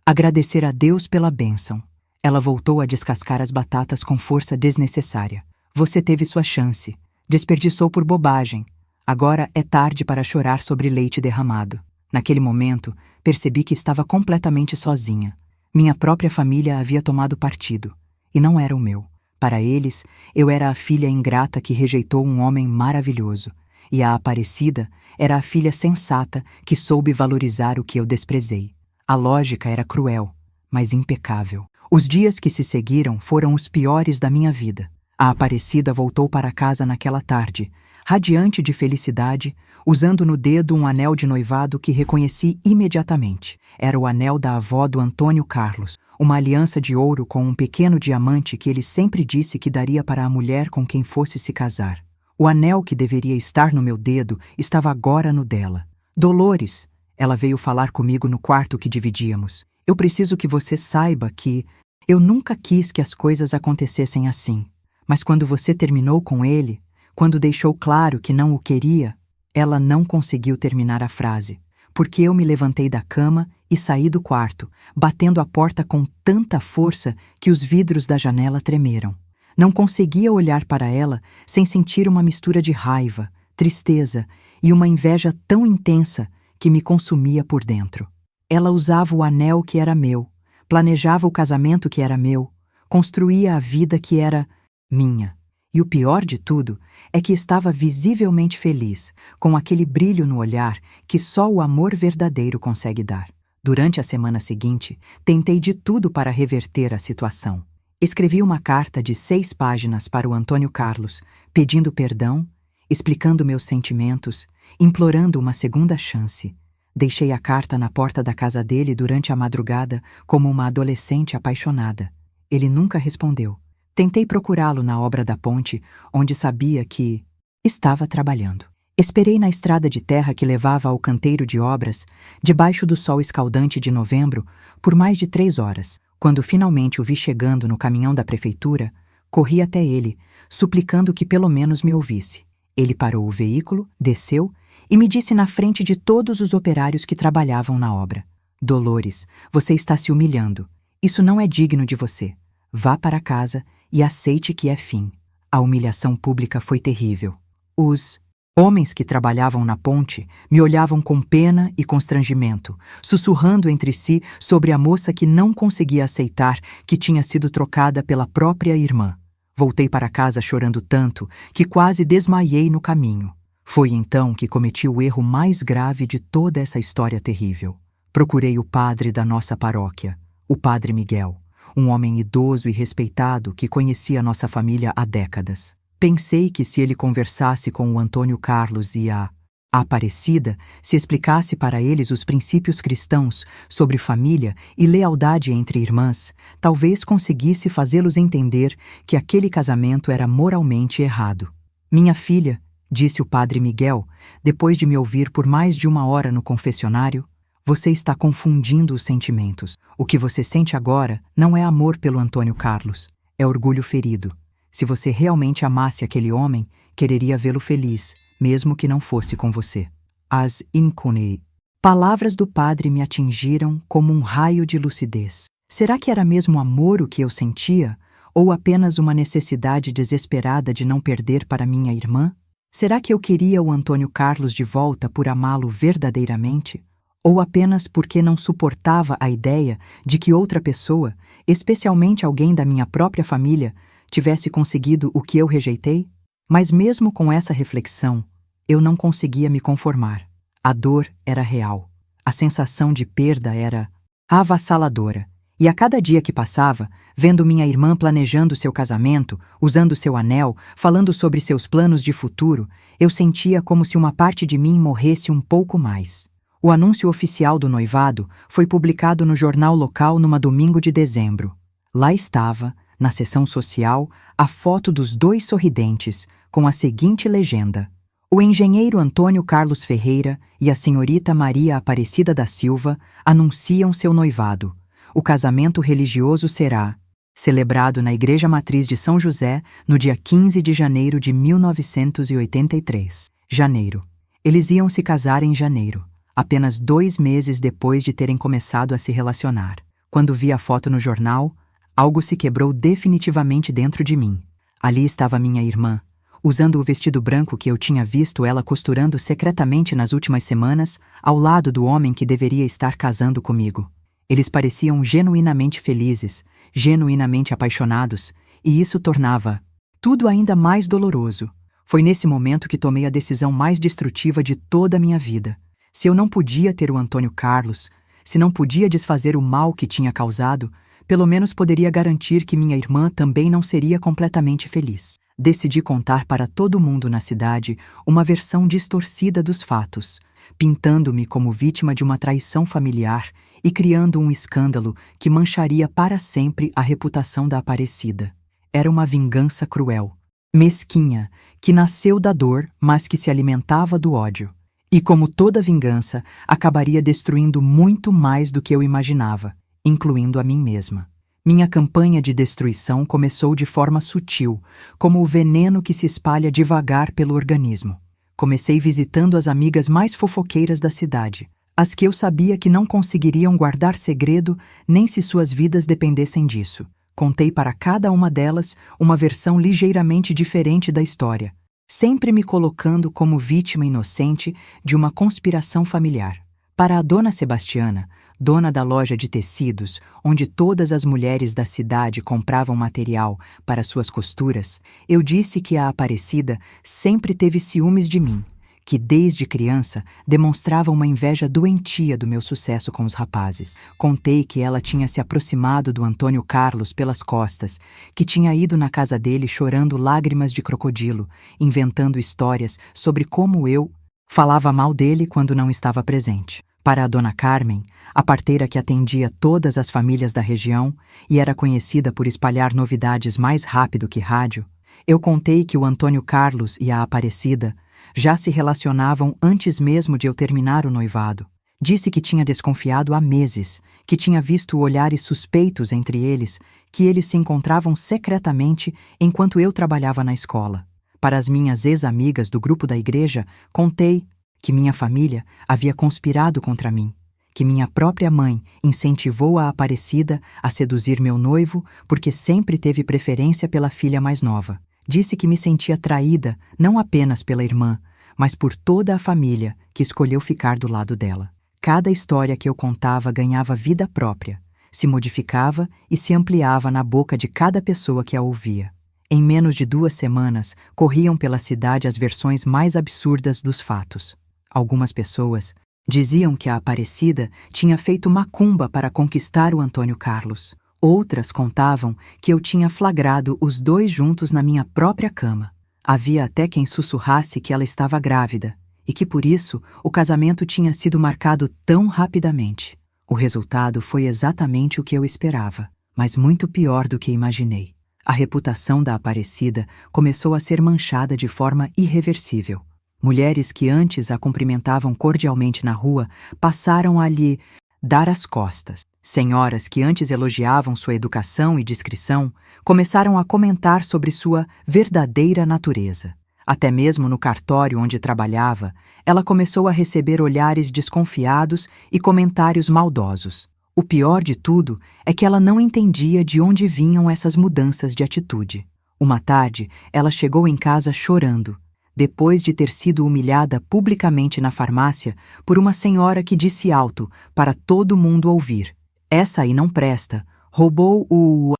agradecer a Deus pela bênção. Ela voltou a descascar as batatas com força desnecessária. Você teve sua chance. Desperdiçou por bobagem. Agora é tarde para chorar sobre leite derramado. Naquele momento, percebi que estava completamente sozinha. Minha própria família havia tomado partido, e não era o meu. Para eles, eu era a filha ingrata que rejeitou um homem maravilhoso, e a Aparecida era a filha sensata que soube valorizar o que eu desprezei. A lógica era cruel, mas impecável. Os dias que se seguiram foram os piores da minha vida. A Aparecida voltou para casa naquela tarde, radiante de felicidade, usando no dedo um anel de noivado que reconheci imediatamente. Era o anel da avó do Antônio Carlos, uma aliança de ouro com um pequeno diamante que ele sempre disse que daria para a mulher com quem fosse se casar. O anel que deveria estar no meu dedo estava agora no dela. Dolores, ela veio falar comigo no quarto que dividíamos. Eu preciso que você saiba que eu nunca quis que as coisas acontecessem assim. Mas quando você terminou com ele, quando deixou claro que não o queria, ela não conseguiu terminar a frase, porque eu me levantei da cama e saí do quarto, batendo a porta com tanta força que os vidros da janela tremeram. Não conseguia olhar para ela sem sentir uma mistura de raiva, tristeza e uma inveja tão intensa que me consumia por dentro. Ela usava o anel que era meu, planejava o casamento que era meu, construía a vida que era minha. E o pior de tudo é que estava visivelmente feliz, com aquele brilho no olhar que só o amor verdadeiro consegue dar. Durante a semana seguinte, tentei de tudo para reverter a situação. Escrevi uma carta de 6 páginas para o Antônio Carlos, pedindo perdão, explicando meus sentimentos, implorando uma segunda chance. Deixei a carta na porta da casa dele durante a madrugada como uma adolescente apaixonada. Ele nunca respondeu. Tentei procurá-lo na obra da ponte, onde sabia que estava trabalhando. Esperei na estrada de terra que levava ao canteiro de obras, debaixo do sol escaldante de novembro, por mais de 3 horas. Quando finalmente o vi chegando no caminhão da prefeitura, corri até ele, suplicando que pelo menos me ouvisse. Ele parou o veículo, desceu e me disse na frente de todos os operários que trabalhavam na obra: Dolores, você está se humilhando. Isso não é digno de você. Vá para casa e aceite que é fim. A humilhação pública foi terrível. Os homens que trabalhavam na ponte me olhavam com pena e constrangimento, sussurrando entre si sobre a moça que não conseguia aceitar que tinha sido trocada pela própria irmã. Voltei para casa chorando tanto que quase desmaiei no caminho. Foi então que cometi o erro mais grave de toda essa história terrível. Procurei o padre da nossa paróquia, o padre Miguel, um homem idoso e respeitado que conhecia nossa família há décadas. Pensei que se ele conversasse com o Antônio Carlos e a Aparecida, se explicasse para eles os princípios cristãos sobre família e lealdade entre irmãs, talvez conseguisse fazê-los entender que aquele casamento era moralmente errado. Minha filha, disse o padre Miguel, depois de me ouvir por mais de 1 hora no confessionário, você está confundindo os sentimentos. O que você sente agora não é amor pelo Antônio Carlos, é orgulho ferido. Se você realmente amasse aquele homem, quereria vê-lo feliz, mesmo que não fosse com você. As inconei. Palavras do padre me atingiram como um raio de lucidez. Será que era mesmo amor o que eu sentia, ou apenas uma necessidade desesperada de não perder para minha irmã? Será que eu queria o Antônio Carlos de volta por amá-lo verdadeiramente? Ou apenas porque não suportava a ideia de que outra pessoa, especialmente alguém da minha própria família, tivesse conseguido o que eu rejeitei? Mas mesmo com essa reflexão, eu não conseguia me conformar. A dor era real. A sensação de perda era avassaladora. E a cada dia que passava, vendo minha irmã planejando seu casamento, usando seu anel, falando sobre seus planos de futuro, eu sentia como se uma parte de mim morresse um pouco mais. O anúncio oficial do noivado foi publicado no jornal local numa domingo de dezembro. Lá estava, na seção social, a foto dos 2 sorridentes, com a seguinte legenda: o engenheiro Antônio Carlos Ferreira e a senhorita Maria Aparecida da Silva anunciam seu noivado. O casamento religioso será celebrado na Igreja Matriz de São José no dia 15 de janeiro de 1983. Janeiro. Eles iam se casar em janeiro, apenas 2 meses depois de terem começado a se relacionar. Quando vi a foto no jornal, algo se quebrou definitivamente dentro de mim. Ali estava minha irmã, usando o vestido branco que eu tinha visto ela costurando secretamente nas últimas semanas, ao lado do homem que deveria estar casando comigo. Eles pareciam genuinamente felizes, genuinamente apaixonados, e isso tornava tudo ainda mais doloroso. Foi nesse momento que tomei a decisão mais destrutiva de toda a minha vida. Se eu não podia ter o Antônio Carlos, se não podia desfazer o mal que tinha causado, pelo menos poderia garantir que minha irmã também não seria completamente feliz. Decidi contar para todo mundo na cidade uma versão distorcida dos fatos, pintando-me como vítima de uma traição familiar e criando um escândalo que mancharia para sempre a reputação da Aparecida. Era uma vingança cruel, mesquinha, que nasceu da dor, mas que se alimentava do ódio. E como toda vingança, acabaria destruindo muito mais do que eu imaginava, incluindo a mim mesma. Minha campanha de destruição começou de forma sutil, como o veneno que se espalha devagar pelo organismo. Comecei visitando as amigas mais fofoqueiras da cidade, as que eu sabia que não conseguiriam guardar segredo nem se suas vidas dependessem disso. Contei para cada uma delas uma versão ligeiramente diferente da história, sempre me colocando como vítima inocente de uma conspiração familiar. Para a dona Sebastiana, dona da loja de tecidos, onde todas as mulheres da cidade compravam material para suas costuras, eu disse que a Aparecida sempre teve ciúmes de mim, que desde criança demonstrava uma inveja doentia do meu sucesso com os rapazes. Contei que ela tinha se aproximado do Antônio Carlos pelas costas, que tinha ido na casa dele chorando lágrimas de crocodilo, inventando histórias sobre como eu falava mal dele quando não estava presente. Para a dona Carmen, a parteira que atendia todas as famílias da região e era conhecida por espalhar novidades mais rápido que rádio, eu contei que o Antônio Carlos e a Aparecida já se relacionavam antes mesmo de eu terminar o noivado. Disse que tinha desconfiado há meses, que tinha visto olhares suspeitos entre eles, que eles se encontravam secretamente enquanto eu trabalhava na escola. Para as minhas ex-amigas do grupo da igreja, contei que minha família havia conspirado contra mim, que minha própria mãe incentivou a Aparecida a seduzir meu noivo porque sempre teve preferência pela filha mais nova. Disse que me sentia traída não apenas pela irmã, mas por toda a família que escolheu ficar do lado dela. Cada história que eu contava ganhava vida própria, se modificava e se ampliava na boca de cada pessoa que a ouvia. Em menos de 2 semanas, corriam pela cidade as versões mais absurdas dos fatos. Algumas pessoas diziam que a Aparecida tinha feito macumba para conquistar o Antônio Carlos. Outras contavam que eu tinha flagrado os dois juntos na minha própria cama. Havia até quem sussurrasse que ela estava grávida e que, por isso, o casamento tinha sido marcado tão rapidamente. O resultado foi exatamente o que eu esperava, mas muito pior do que imaginei. A reputação da Aparecida começou a ser manchada de forma irreversível. Mulheres que antes a cumprimentavam cordialmente na rua passaram a lhe dar as costas. Senhoras que antes elogiavam sua educação e discrição começaram a comentar sobre sua verdadeira natureza. Até mesmo no cartório onde trabalhava, ela começou a receber olhares desconfiados e comentários maldosos. O pior de tudo é que ela não entendia de onde vinham essas mudanças de atitude. Uma tarde, ela chegou em casa chorando, depois de ter sido humilhada publicamente na farmácia por uma senhora que disse alto para todo mundo ouvir: "Essa aí não presta, roubou o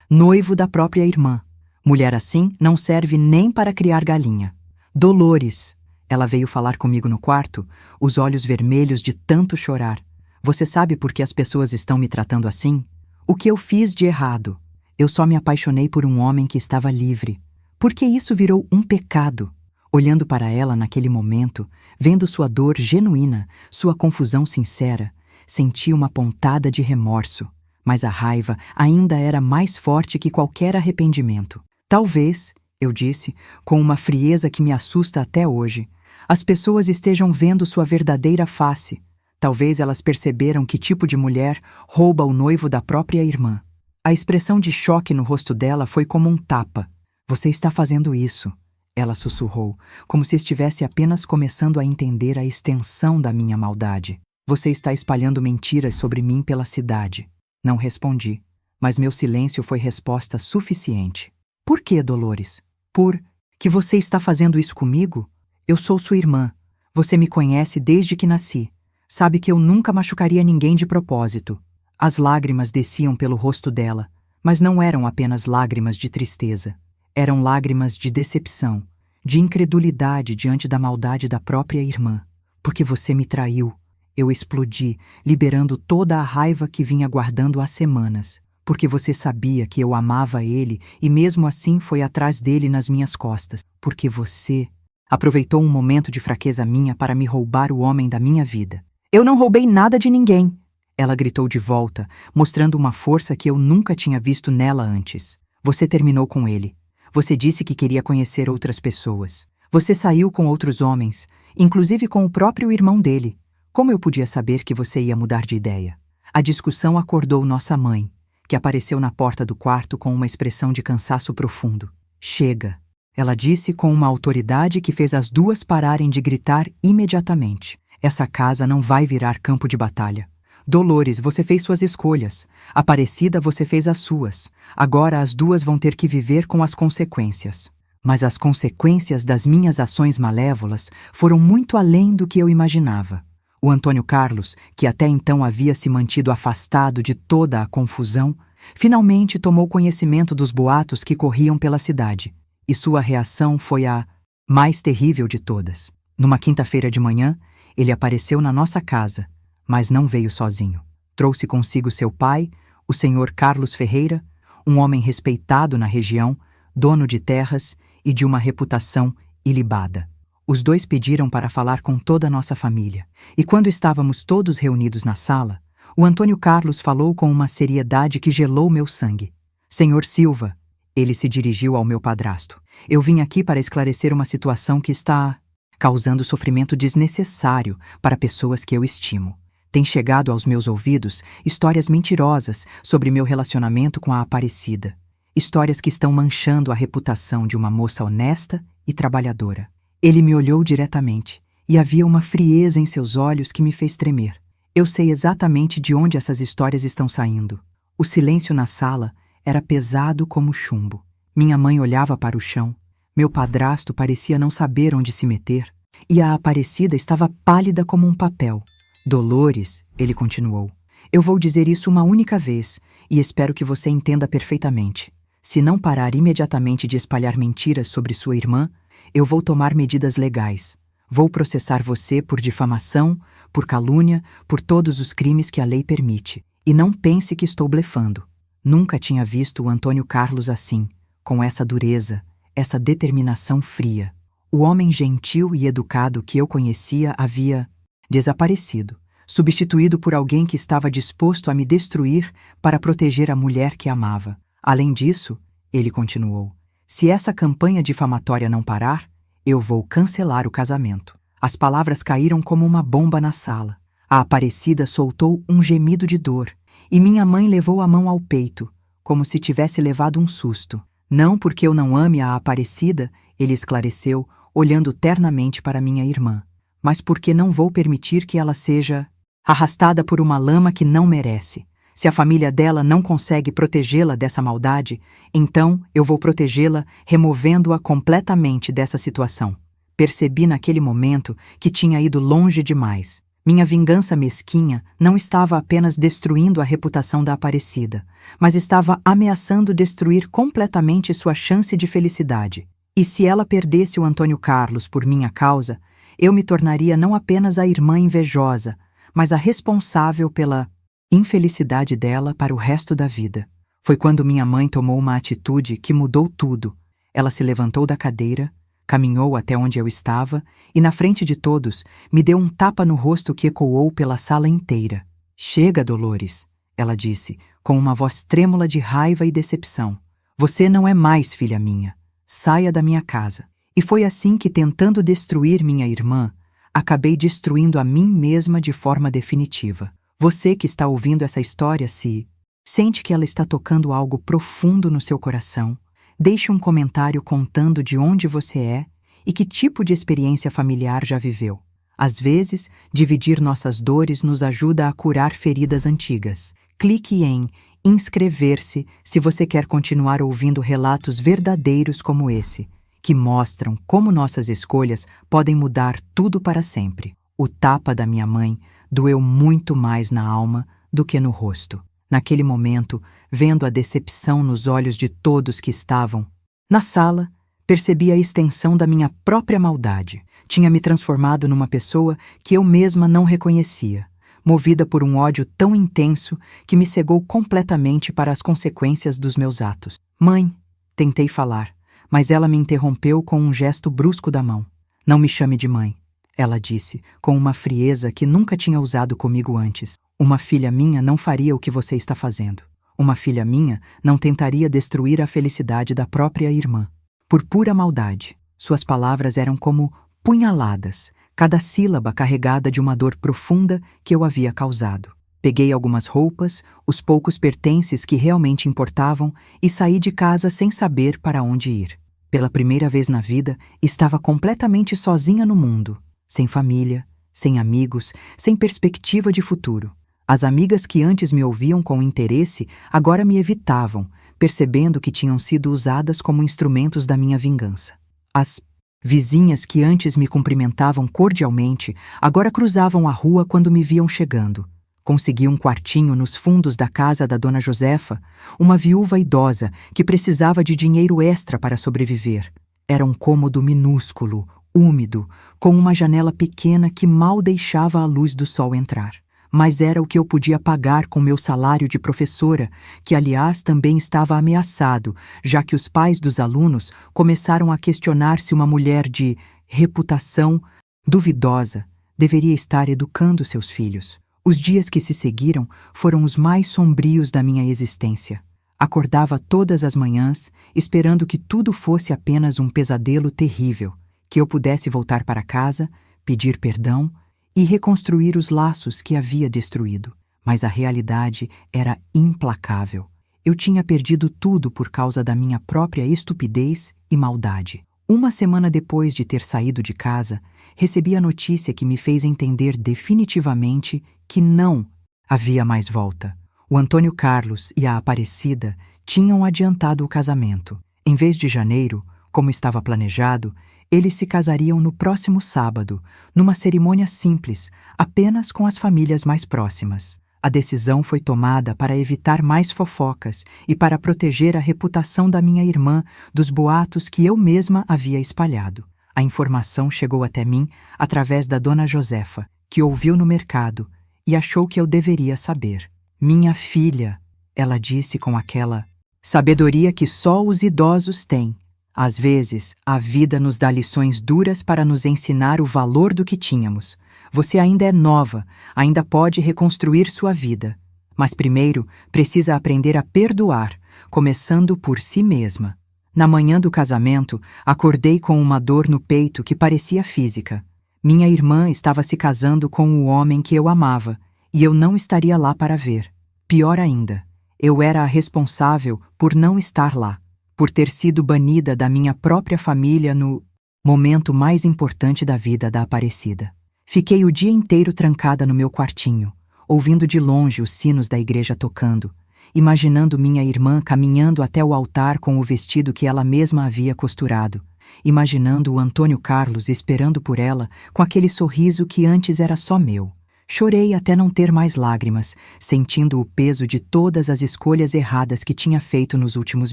noivo da própria irmã. Mulher assim não serve nem para criar galinha." "Dolores," ela veio falar comigo no quarto, os olhos vermelhos de tanto chorar. "Você sabe por que as pessoas estão me tratando assim? O que eu fiz de errado? Eu só me apaixonei por um homem que estava livre. Por que isso virou um pecado?" Olhando para ela naquele momento, vendo sua dor genuína, sua confusão sincera, senti uma pontada de remorso, mas a raiva ainda era mais forte que qualquer arrependimento. "Talvez," eu disse, com uma frieza que me assusta até hoje, "as pessoas estejam vendo sua verdadeira face. Talvez elas perceberam que tipo de mulher rouba o noivo da própria irmã." A expressão de choque no rosto dela foi como um tapa. "Você está fazendo isso," ela sussurrou, como se estivesse apenas começando a entender a extensão da minha maldade. "Você está espalhando mentiras sobre mim pela cidade." Não respondi, mas meu silêncio foi resposta suficiente. "Por que, Dolores? Por que você está fazendo isso comigo? Eu sou sua irmã. Você me conhece desde que nasci. Sabe que eu nunca machucaria ninguém de propósito." As lágrimas desciam pelo rosto dela, mas não eram apenas lágrimas de tristeza. Eram lágrimas de decepção, de incredulidade diante da maldade da própria irmã. "Porque você me traiu." Eu explodi, liberando toda a raiva que vinha guardando há semanas. porque você sabia que eu amava ele e mesmo assim foi atrás dele nas minhas costas, porque você aproveitou um momento de fraqueza minha para me roubar o homem da minha vida. Eu não roubei nada de ninguém, ela gritou de volta, mostrando uma força que eu nunca tinha visto nela antes. Você terminou com ele. Você disse que queria conhecer outras pessoas. Você saiu com outros homens, inclusive com o próprio irmão dele. Como eu podia saber que você ia mudar de ideia? A discussão acordou nossa mãe, que apareceu na porta do quarto com uma expressão de cansaço profundo. Chega, ela disse com uma autoridade que fez as duas pararem de gritar imediatamente. Essa casa não vai virar campo de batalha. Dolores, você fez suas escolhas. Aparecida, você fez as suas. Agora as duas vão ter que viver com as consequências. Mas as consequências das minhas ações malévolas foram muito além do que eu imaginava. O Antônio Carlos, que até então havia se mantido afastado de toda a confusão, finalmente tomou conhecimento dos boatos que corriam pela cidade. E sua reação foi a mais terrível de todas. Numa quinta-feira de manhã, ele apareceu na nossa casa, mas não veio sozinho. Trouxe consigo seu pai, o senhor Carlos Ferreira, um homem respeitado na região, dono de terras e de uma reputação ilibada. Os dois pediram para falar com toda a nossa família, e quando estávamos todos reunidos na sala, o Antônio Carlos falou com uma seriedade que gelou meu sangue. Senhor Silva, ele se dirigiu ao meu padrasto. Eu vim aqui para esclarecer uma situação que está causando sofrimento desnecessário para pessoas que eu estimo. Tem chegado aos meus ouvidos histórias mentirosas sobre meu relacionamento com a Aparecida. Histórias que estão manchando a reputação de uma moça honesta e trabalhadora. Ele me olhou diretamente, e havia uma frieza em seus olhos que me fez tremer. Eu sei exatamente de onde essas histórias estão saindo. O silêncio na sala era pesado como chumbo. Minha mãe olhava para o chão. Meu padrasto parecia não saber onde se meter, e a Aparecida estava pálida como um papel. Dolores, ele continuou, eu vou dizer isso uma única vez, e espero que você entenda perfeitamente. Se não parar imediatamente de espalhar mentiras sobre sua irmã, eu vou tomar medidas legais. Vou processar você por difamação, por calúnia, por todos os crimes que a lei permite. E não pense que estou blefando. Nunca tinha visto o Antônio Carlos assim, com essa dureza, essa determinação fria. O homem gentil e educado que eu conhecia havia desaparecido, substituído por alguém que estava disposto a me destruir para proteger a mulher que amava. Além disso, ele continuou, se essa campanha difamatória não parar, eu vou cancelar o casamento. As palavras caíram como uma bomba na sala. A Aparecida soltou um gemido de dor, e minha mãe levou a mão ao peito, como se tivesse levado um susto. Não porque eu não ame a Aparecida, ele esclareceu, olhando ternamente para minha irmã, mas porque não vou permitir que ela seja arrastada por uma lama que não merece. Se a família dela não consegue protegê-la dessa maldade, então eu vou protegê-la removendo-a completamente dessa situação. Percebi naquele momento que tinha ido longe demais. Minha vingança mesquinha não estava apenas destruindo a reputação da Aparecida, mas estava ameaçando destruir completamente sua chance de felicidade. E se ela perdesse o Antônio Carlos por minha causa, eu me tornaria não apenas a irmã invejosa, mas a responsável pela infelicidade dela para o resto da vida. Foi quando minha mãe tomou uma atitude que mudou tudo. Ela se levantou da cadeira, caminhou até onde eu estava e, na frente de todos, me deu um tapa no rosto que ecoou pela sala inteira. Chega, Dolores, ela disse, com uma voz trêmula de raiva e decepção. Você não é mais filha minha. Saia da minha casa. E foi assim que, tentando destruir minha irmã, acabei destruindo a mim mesma de forma definitiva. Você que está ouvindo essa história, se sente que ela está tocando algo profundo no seu coração, deixe um comentário contando de onde você é e que tipo de experiência familiar já viveu. Às vezes, dividir nossas dores nos ajuda a curar feridas antigas. Clique em inscrever-se se você quer continuar ouvindo relatos verdadeiros como esse, que mostram como nossas escolhas podem mudar tudo para sempre. O tapa da minha mãe doeu muito mais na alma do que no rosto. Naquele momento, vendo a decepção nos olhos de todos que estavam na sala, percebi a extensão da minha própria maldade. Tinha me transformado numa pessoa que eu mesma não reconhecia. movida por um ódio tão intenso que me cegou completamente para as consequências dos meus atos. Mãe, tentei falar, mas ela me interrompeu com um gesto brusco da mão. Não me chame de mãe, ela disse, com uma frieza que nunca tinha usado comigo antes. Uma filha minha não faria o que você está fazendo. Uma filha minha não tentaria destruir a felicidade da própria irmã. Por pura maldade, suas palavras eram como punhaladas, cada sílaba carregada de uma dor profunda que eu havia causado. Peguei algumas roupas, os poucos pertences que realmente importavam e saí de casa sem saber para onde ir. Pela primeira vez na vida, estava completamente sozinha no mundo, sem família, sem amigos, sem perspectiva de futuro. As amigas que antes me ouviam com interesse agora me evitavam, percebendo que tinham sido usadas como instrumentos da minha vingança. As vizinhas que antes me cumprimentavam cordialmente agora cruzavam a rua quando me viam chegando. Consegui um quartinho nos fundos da casa da Dona Josefa, uma viúva idosa que precisava de dinheiro extra para sobreviver. Era um cômodo minúsculo, úmido, com uma janela pequena que mal deixava a luz do sol entrar. Mas era o que eu podia pagar com meu salário de professora, que aliás também estava ameaçado, já que os pais dos alunos começaram a questionar se uma mulher de reputação duvidosa deveria estar educando seus filhos. Os dias que se seguiram foram os mais sombrios da minha existência. Acordava todas as manhãs, esperando que tudo fosse apenas um pesadelo terrível, que eu pudesse voltar para casa, pedir perdão e reconstruir os laços que havia destruído. Mas a realidade era implacável. Eu tinha perdido tudo por causa da minha própria estupidez e maldade. Uma semana depois de ter saído de casa, recebi a notícia que me fez entender definitivamente que não havia mais volta. O Antônio Carlos e a Aparecida tinham adiantado o casamento. Em vez de janeiro, como estava planejado, eles se casariam no próximo sábado, numa cerimônia simples, apenas com as famílias mais próximas. A decisão foi tomada para evitar mais fofocas e para proteger a reputação da minha irmã dos boatos que eu mesma havia espalhado. A informação chegou até mim através da Dona Josefa, que ouviu no mercado e achou que eu deveria saber. Minha filha, ela disse com aquela sabedoria que só os idosos têm. Às vezes, a vida nos dá lições duras para nos ensinar o valor do que tínhamos. Você ainda é nova, ainda pode reconstruir sua vida. Mas primeiro, precisa aprender a perdoar, começando por si mesma. Na manhã do casamento, acordei com uma dor no peito que parecia física. Minha irmã estava se casando com o homem que eu amava, e eu não estaria lá para ver. Pior ainda, eu era a responsável por não estar lá, por ter sido banida da minha própria família no momento mais importante da vida da Aparecida. Fiquei o dia inteiro trancada no meu quartinho, ouvindo de longe os sinos da igreja tocando, imaginando minha irmã caminhando até o altar com o vestido que ela mesma havia costurado, imaginando o Antônio Carlos esperando por ela com aquele sorriso que antes era só meu. Chorei até não ter mais lágrimas, sentindo o peso de todas as escolhas erradas que tinha feito nos últimos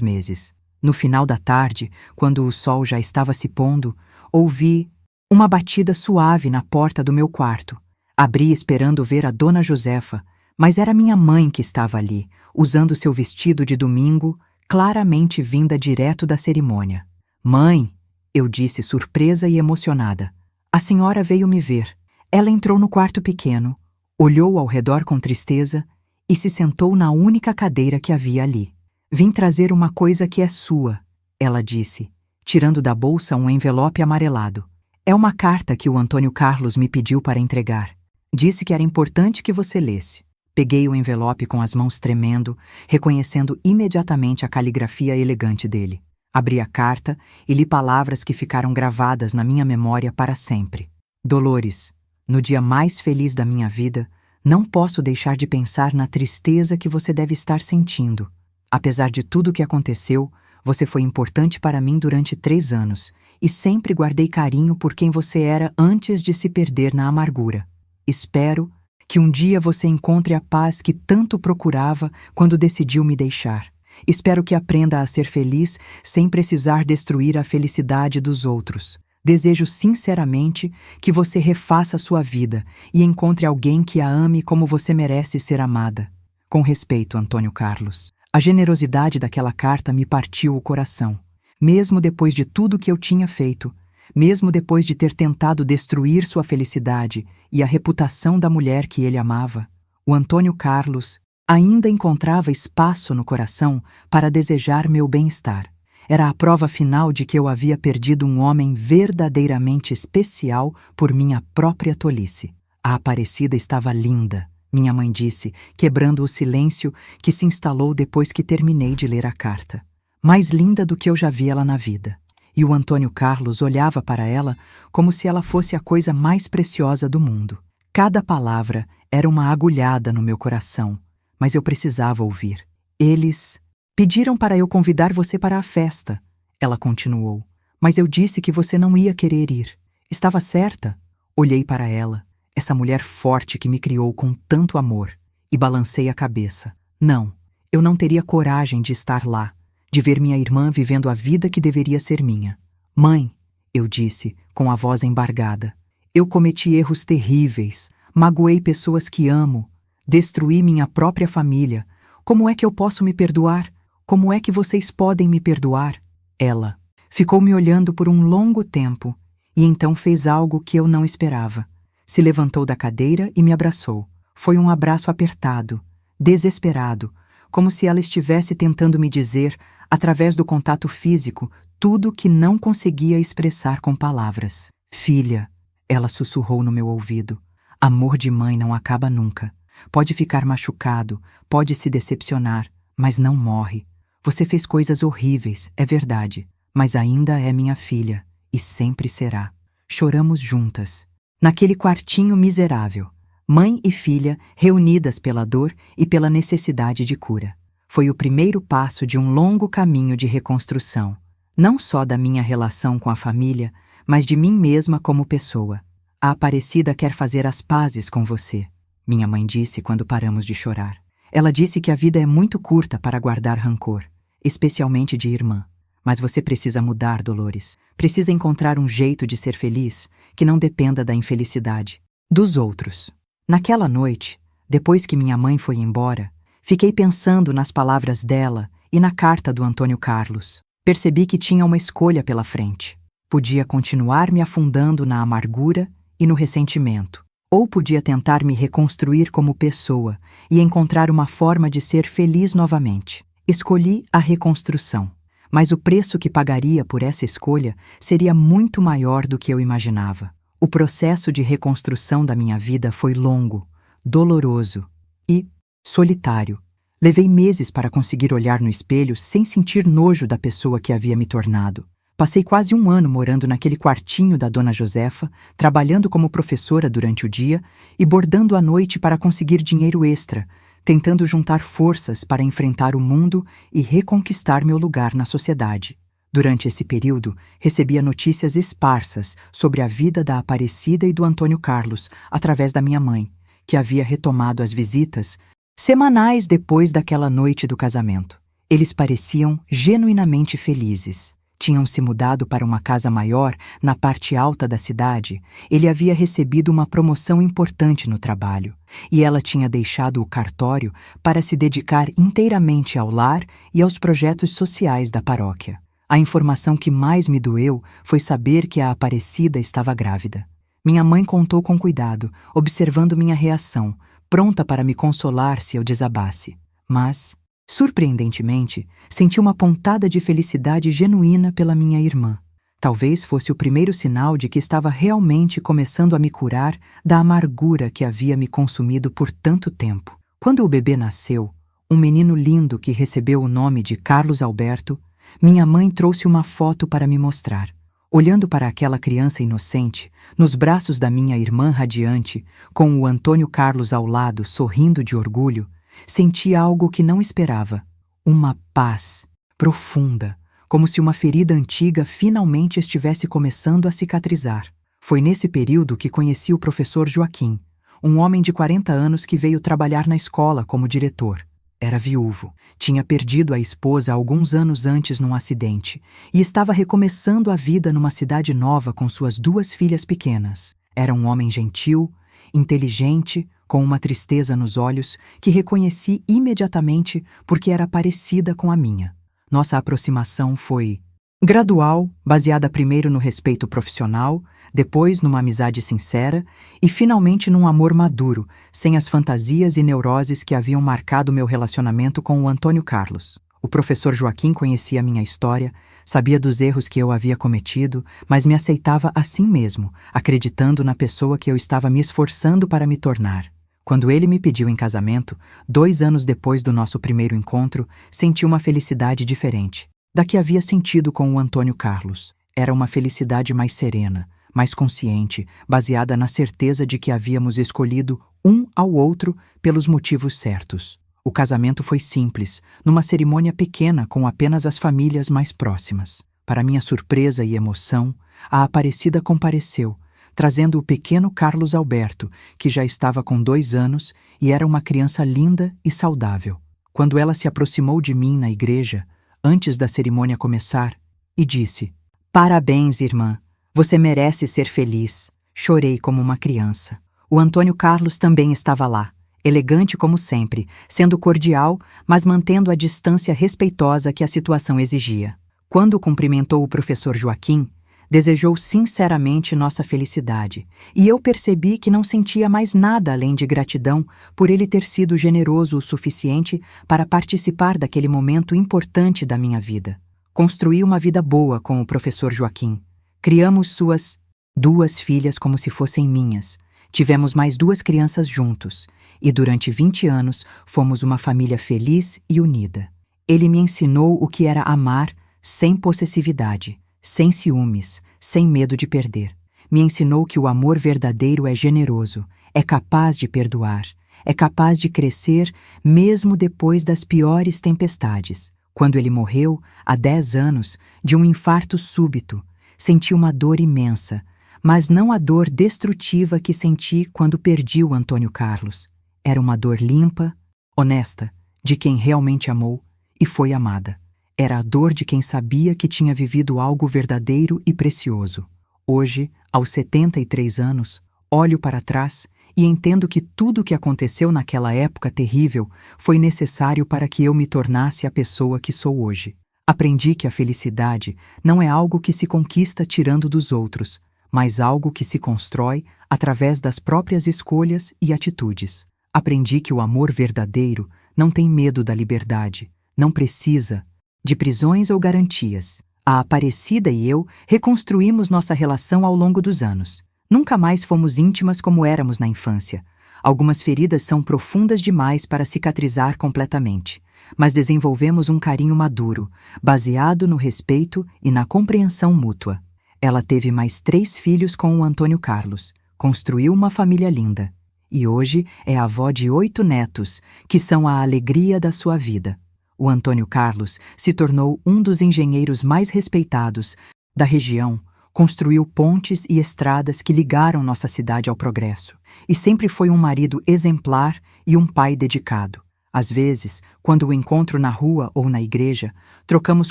meses. No final da tarde, quando o sol já estava se pondo, ouvi uma batida suave na porta do meu quarto. Abri esperando ver a Dona Josefa, mas era minha mãe que estava ali, usando seu vestido de domingo, claramente vinda direto da cerimônia. Mãe, eu disse surpresa e emocionada. A senhora veio me ver. Ela entrou no quarto pequeno, olhou ao redor com tristeza e se sentou na única cadeira que havia ali. Vim trazer uma coisa que é sua, ela disse, tirando da bolsa um envelope amarelado. É uma carta que o Antônio Carlos me pediu para entregar. Disse que era importante que você lesse. Peguei o envelope com as mãos tremendo, reconhecendo imediatamente a caligrafia elegante dele. Abri a carta e li palavras que ficaram gravadas na minha memória para sempre. Dolores, no dia mais feliz da minha vida, não posso deixar de pensar na tristeza que você deve estar sentindo. Apesar de tudo o que aconteceu, você foi importante para mim durante 3 anos e sempre guardei carinho por quem você era antes de se perder na amargura. Espero que um dia você encontre a paz que tanto procurava quando decidiu me deixar. Espero que aprenda a ser feliz sem precisar destruir a felicidade dos outros. Desejo sinceramente que você refaça sua vida e encontre alguém que a ame como você merece ser amada. Com respeito, Antônio Carlos. A generosidade daquela carta me partiu o coração. Mesmo depois de tudo que eu tinha feito, mesmo depois de ter tentado destruir sua felicidade e a reputação da mulher que ele amava, o Antônio Carlos ainda encontrava espaço no coração para desejar meu bem-estar. Era a prova final de que eu havia perdido um homem verdadeiramente especial por minha própria tolice. A Aparecida estava linda, minha mãe disse, quebrando o silêncio que se instalou depois que terminei de ler a carta. Mais linda do que eu já vi ela na vida. E o Antônio Carlos olhava para ela como se ela fosse a coisa mais preciosa do mundo. Cada palavra era uma agulhada no meu coração, mas eu precisava ouvir. Eles pediram para eu convidar você para a festa, ela continuou, mas eu disse que você não ia querer ir. Estava certa? Olhei para ela, essa mulher forte que me criou com tanto amor, e balancei a cabeça. Não, eu não teria coragem de estar lá, de ver minha irmã vivendo a vida que deveria ser minha. Mãe, eu disse, com a voz embargada, eu cometi erros terríveis, magoei pessoas que amo, destruí minha própria família. Como é que eu posso me perdoar? Como é que vocês podem me perdoar? Ela ficou me olhando por um longo tempo e então fez algo que eu não esperava. Se levantou da cadeira e me abraçou. Foi um abraço apertado, desesperado, como se ela estivesse tentando me dizer, através do contato físico, tudo que não conseguia expressar com palavras. Filha, ela sussurrou no meu ouvido, amor de mãe não acaba nunca. Pode ficar machucado, pode se decepcionar, mas não morre. Você fez coisas horríveis, é verdade, mas ainda é minha filha, e sempre será. Choramos juntas, naquele quartinho miserável, mãe e filha reunidas pela dor e pela necessidade de cura. Foi o primeiro passo de um longo caminho de reconstrução, não só da minha relação com a família, mas de mim mesma como pessoa. A Aparecida quer fazer as pazes com você, minha mãe disse quando paramos de chorar. Ela disse que a vida é muito curta para guardar rancor, especialmente de irmã. Mas você precisa mudar, Dolores. Precisa encontrar um jeito de ser feliz que não dependa da infelicidade dos outros. Naquela noite, depois que minha mãe foi embora, fiquei pensando nas palavras dela e na carta do Antônio Carlos. Percebi que tinha uma escolha pela frente. Podia continuar me afundando na amargura e no ressentimento, ou podia tentar me reconstruir como pessoa e encontrar uma forma de ser feliz novamente. Escolhi a reconstrução, mas o preço que pagaria por essa escolha seria muito maior do que eu imaginava. O processo de reconstrução da minha vida foi longo, doloroso e solitário. Levei meses para conseguir olhar no espelho sem sentir nojo da pessoa que havia me tornado. Passei quase um ano morando naquele quartinho da Dona Josefa, trabalhando como professora durante o dia e bordando à noite para conseguir dinheiro extra, tentando juntar forças para enfrentar o mundo e reconquistar meu lugar na sociedade. Durante esse período, recebia notícias esparsas sobre a vida da Aparecida e do Antônio Carlos através da minha mãe, que havia retomado as visitas semanais depois daquela noite do casamento. Eles pareciam genuinamente felizes. Tinham se mudado para uma casa maior na parte alta da cidade. Ele havia recebido uma promoção importante no trabalho e ela tinha deixado o cartório para se dedicar inteiramente ao lar e aos projetos sociais da paróquia. A informação que mais me doeu foi saber que a Aparecida estava grávida. Minha mãe contou com cuidado, observando minha reação, pronta para me consolar se eu desabasse. Mas, surpreendentemente, senti uma pontada de felicidade genuína pela minha irmã. Talvez fosse o primeiro sinal de que estava realmente começando a me curar da amargura que havia me consumido por tanto tempo. Quando o bebê nasceu, um menino lindo que recebeu o nome de Carlos Alberto, minha mãe trouxe uma foto para me mostrar. Olhando para aquela criança inocente, nos braços da minha irmã radiante, com o Antônio Carlos ao lado sorrindo de orgulho, senti algo que não esperava. Uma paz profunda, como se uma ferida antiga finalmente estivesse começando a cicatrizar. Foi nesse período que conheci o professor Joaquim, um homem de 40 anos que veio trabalhar na escola como diretor. Era viúvo, tinha perdido a esposa alguns anos antes num acidente e estava recomeçando a vida numa cidade nova com suas 2 filhas pequenas. Era um homem gentil, inteligente, com uma tristeza nos olhos que reconheci imediatamente porque era parecida com a minha. Nossa aproximação foi gradual, baseada primeiro no respeito profissional, depois numa amizade sincera e finalmente num amor maduro, sem as fantasias e neuroses que haviam marcado meu relacionamento com o Antônio Carlos. O professor Joaquim conhecia minha história, sabia dos erros que eu havia cometido, mas me aceitava assim mesmo, acreditando na pessoa que eu estava me esforçando para me tornar. Quando ele me pediu em casamento, 2 anos depois do nosso primeiro encontro, senti uma felicidade diferente da que havia sentido com o Antônio Carlos. Era uma felicidade mais serena, mais consciente, baseada na certeza de que havíamos escolhido um ao outro pelos motivos certos. O casamento foi simples, numa cerimônia pequena com apenas as famílias mais próximas. Para minha surpresa e emoção, a Aparecida compareceu, trazendo o pequeno Carlos Alberto, que já estava com 2 anos e era uma criança linda e saudável. Quando ela se aproximou de mim na igreja, antes da cerimônia começar, e disse: "Parabéns, irmã, você merece ser feliz." Chorei como uma criança. O Antônio Carlos também estava lá, elegante como sempre, sendo cordial, mas mantendo a distância respeitosa que a situação exigia. Quando cumprimentou o professor Joaquim, desejou sinceramente nossa felicidade, e eu percebi que não sentia mais nada além de gratidão por ele ter sido generoso o suficiente para participar daquele momento importante da minha vida. Construí uma vida boa com o professor Joaquim. Criamos suas 2 filhas como se fossem minhas. Tivemos mais 2 crianças juntos, e durante 20 anos fomos uma família feliz e unida. Ele me ensinou o que era amar sem possessividade, sem ciúmes, sem medo de perder. Me ensinou que o amor verdadeiro é generoso, é capaz de perdoar, é capaz de crescer mesmo depois das piores tempestades. Quando ele morreu, há 10 anos, de um infarto súbito, senti uma dor imensa, mas não a dor destrutiva que senti quando perdi o Antônio Carlos. Era uma dor limpa, honesta, de quem realmente amou e foi amada. Era a dor de quem sabia que tinha vivido algo verdadeiro e precioso. Hoje, aos 73 anos, olho para trás e entendo que tudo o que aconteceu naquela época terrível foi necessário para que eu me tornasse a pessoa que sou hoje. Aprendi que a felicidade não é algo que se conquista tirando dos outros, mas algo que se constrói através das próprias escolhas e atitudes. Aprendi que o amor verdadeiro não tem medo da liberdade, não precisa de prisões ou garantias. A Aparecida e eu reconstruímos nossa relação ao longo dos anos. Nunca mais fomos íntimas como éramos na infância. Algumas feridas são profundas demais para cicatrizar completamente, mas desenvolvemos um carinho maduro, baseado no respeito e na compreensão mútua. Ela teve mais 3 filhos com o Antônio Carlos, construiu uma família linda, e hoje é avó de 8 netos, que são a alegria da sua vida. O Antônio Carlos se tornou um dos engenheiros mais respeitados da região, construiu pontes e estradas que ligaram nossa cidade ao progresso, e sempre foi um marido exemplar e um pai dedicado. Às vezes, quando o encontro na rua ou na igreja, trocamos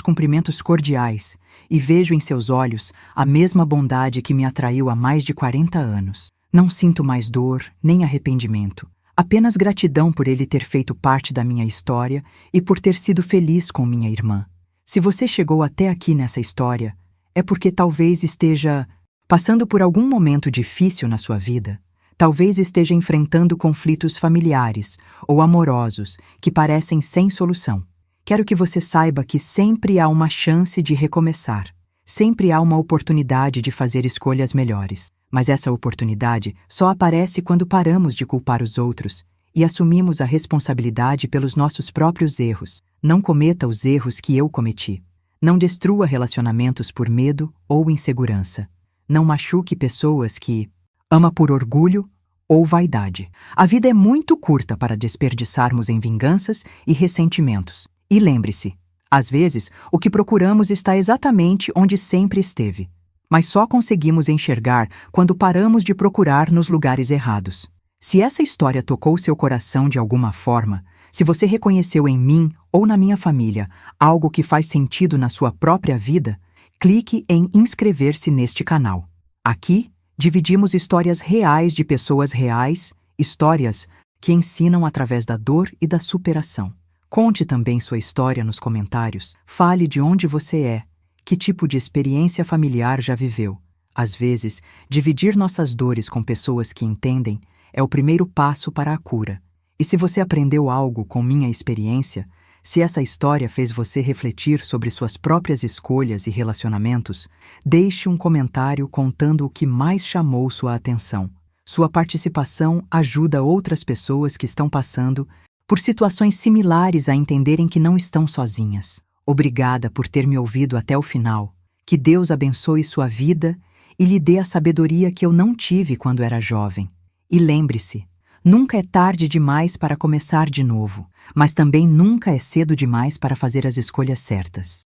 cumprimentos cordiais e vejo em seus olhos a mesma bondade que me atraiu há mais de 40 anos. Não sinto mais dor nem arrependimento. Apenas gratidão por ele ter feito parte da minha história e por ter sido feliz com minha irmã. Se você chegou até aqui nessa história, é porque talvez esteja passando por algum momento difícil na sua vida. Talvez esteja enfrentando conflitos familiares ou amorosos que parecem sem solução. Quero que você saiba que sempre há uma chance de recomeçar. Sempre há uma oportunidade de fazer escolhas melhores. Mas essa oportunidade só aparece quando paramos de culpar os outros e assumimos a responsabilidade pelos nossos próprios erros. Não cometa os erros que eu cometi. Não destrua relacionamentos por medo ou insegurança. Não machuque pessoas que ama por orgulho ou vaidade. A vida é muito curta para desperdiçarmos em vinganças e ressentimentos. E lembre-se, às vezes, o que procuramos está exatamente onde sempre esteve. Mas só conseguimos enxergar quando paramos de procurar nos lugares errados. Se essa história tocou seu coração de alguma forma, Se você reconheceu em mim ou na minha família algo que faz sentido na sua própria vida, clique em inscrever-se neste canal. Aqui, dividimos histórias reais de pessoas reais, histórias que ensinam através da dor e da superação. Conte também sua história nos comentários. Fale de onde você é, que tipo de experiência familiar já viveu. Às vezes, dividir nossas dores com pessoas que entendem é o primeiro passo para a cura. E se você aprendeu algo com minha experiência, se essa história fez você refletir sobre suas próprias escolhas e relacionamentos, deixe um comentário contando o que mais chamou sua atenção. Sua participação ajuda outras pessoas que estão passando por situações similares a entenderem que não estão sozinhas. Obrigada por ter me ouvido até o final. Que Deus abençoe sua vida e lhe dê a sabedoria que eu não tive quando era jovem. E lembre-se, nunca é tarde demais para começar de novo, mas também nunca é cedo demais para fazer as escolhas certas.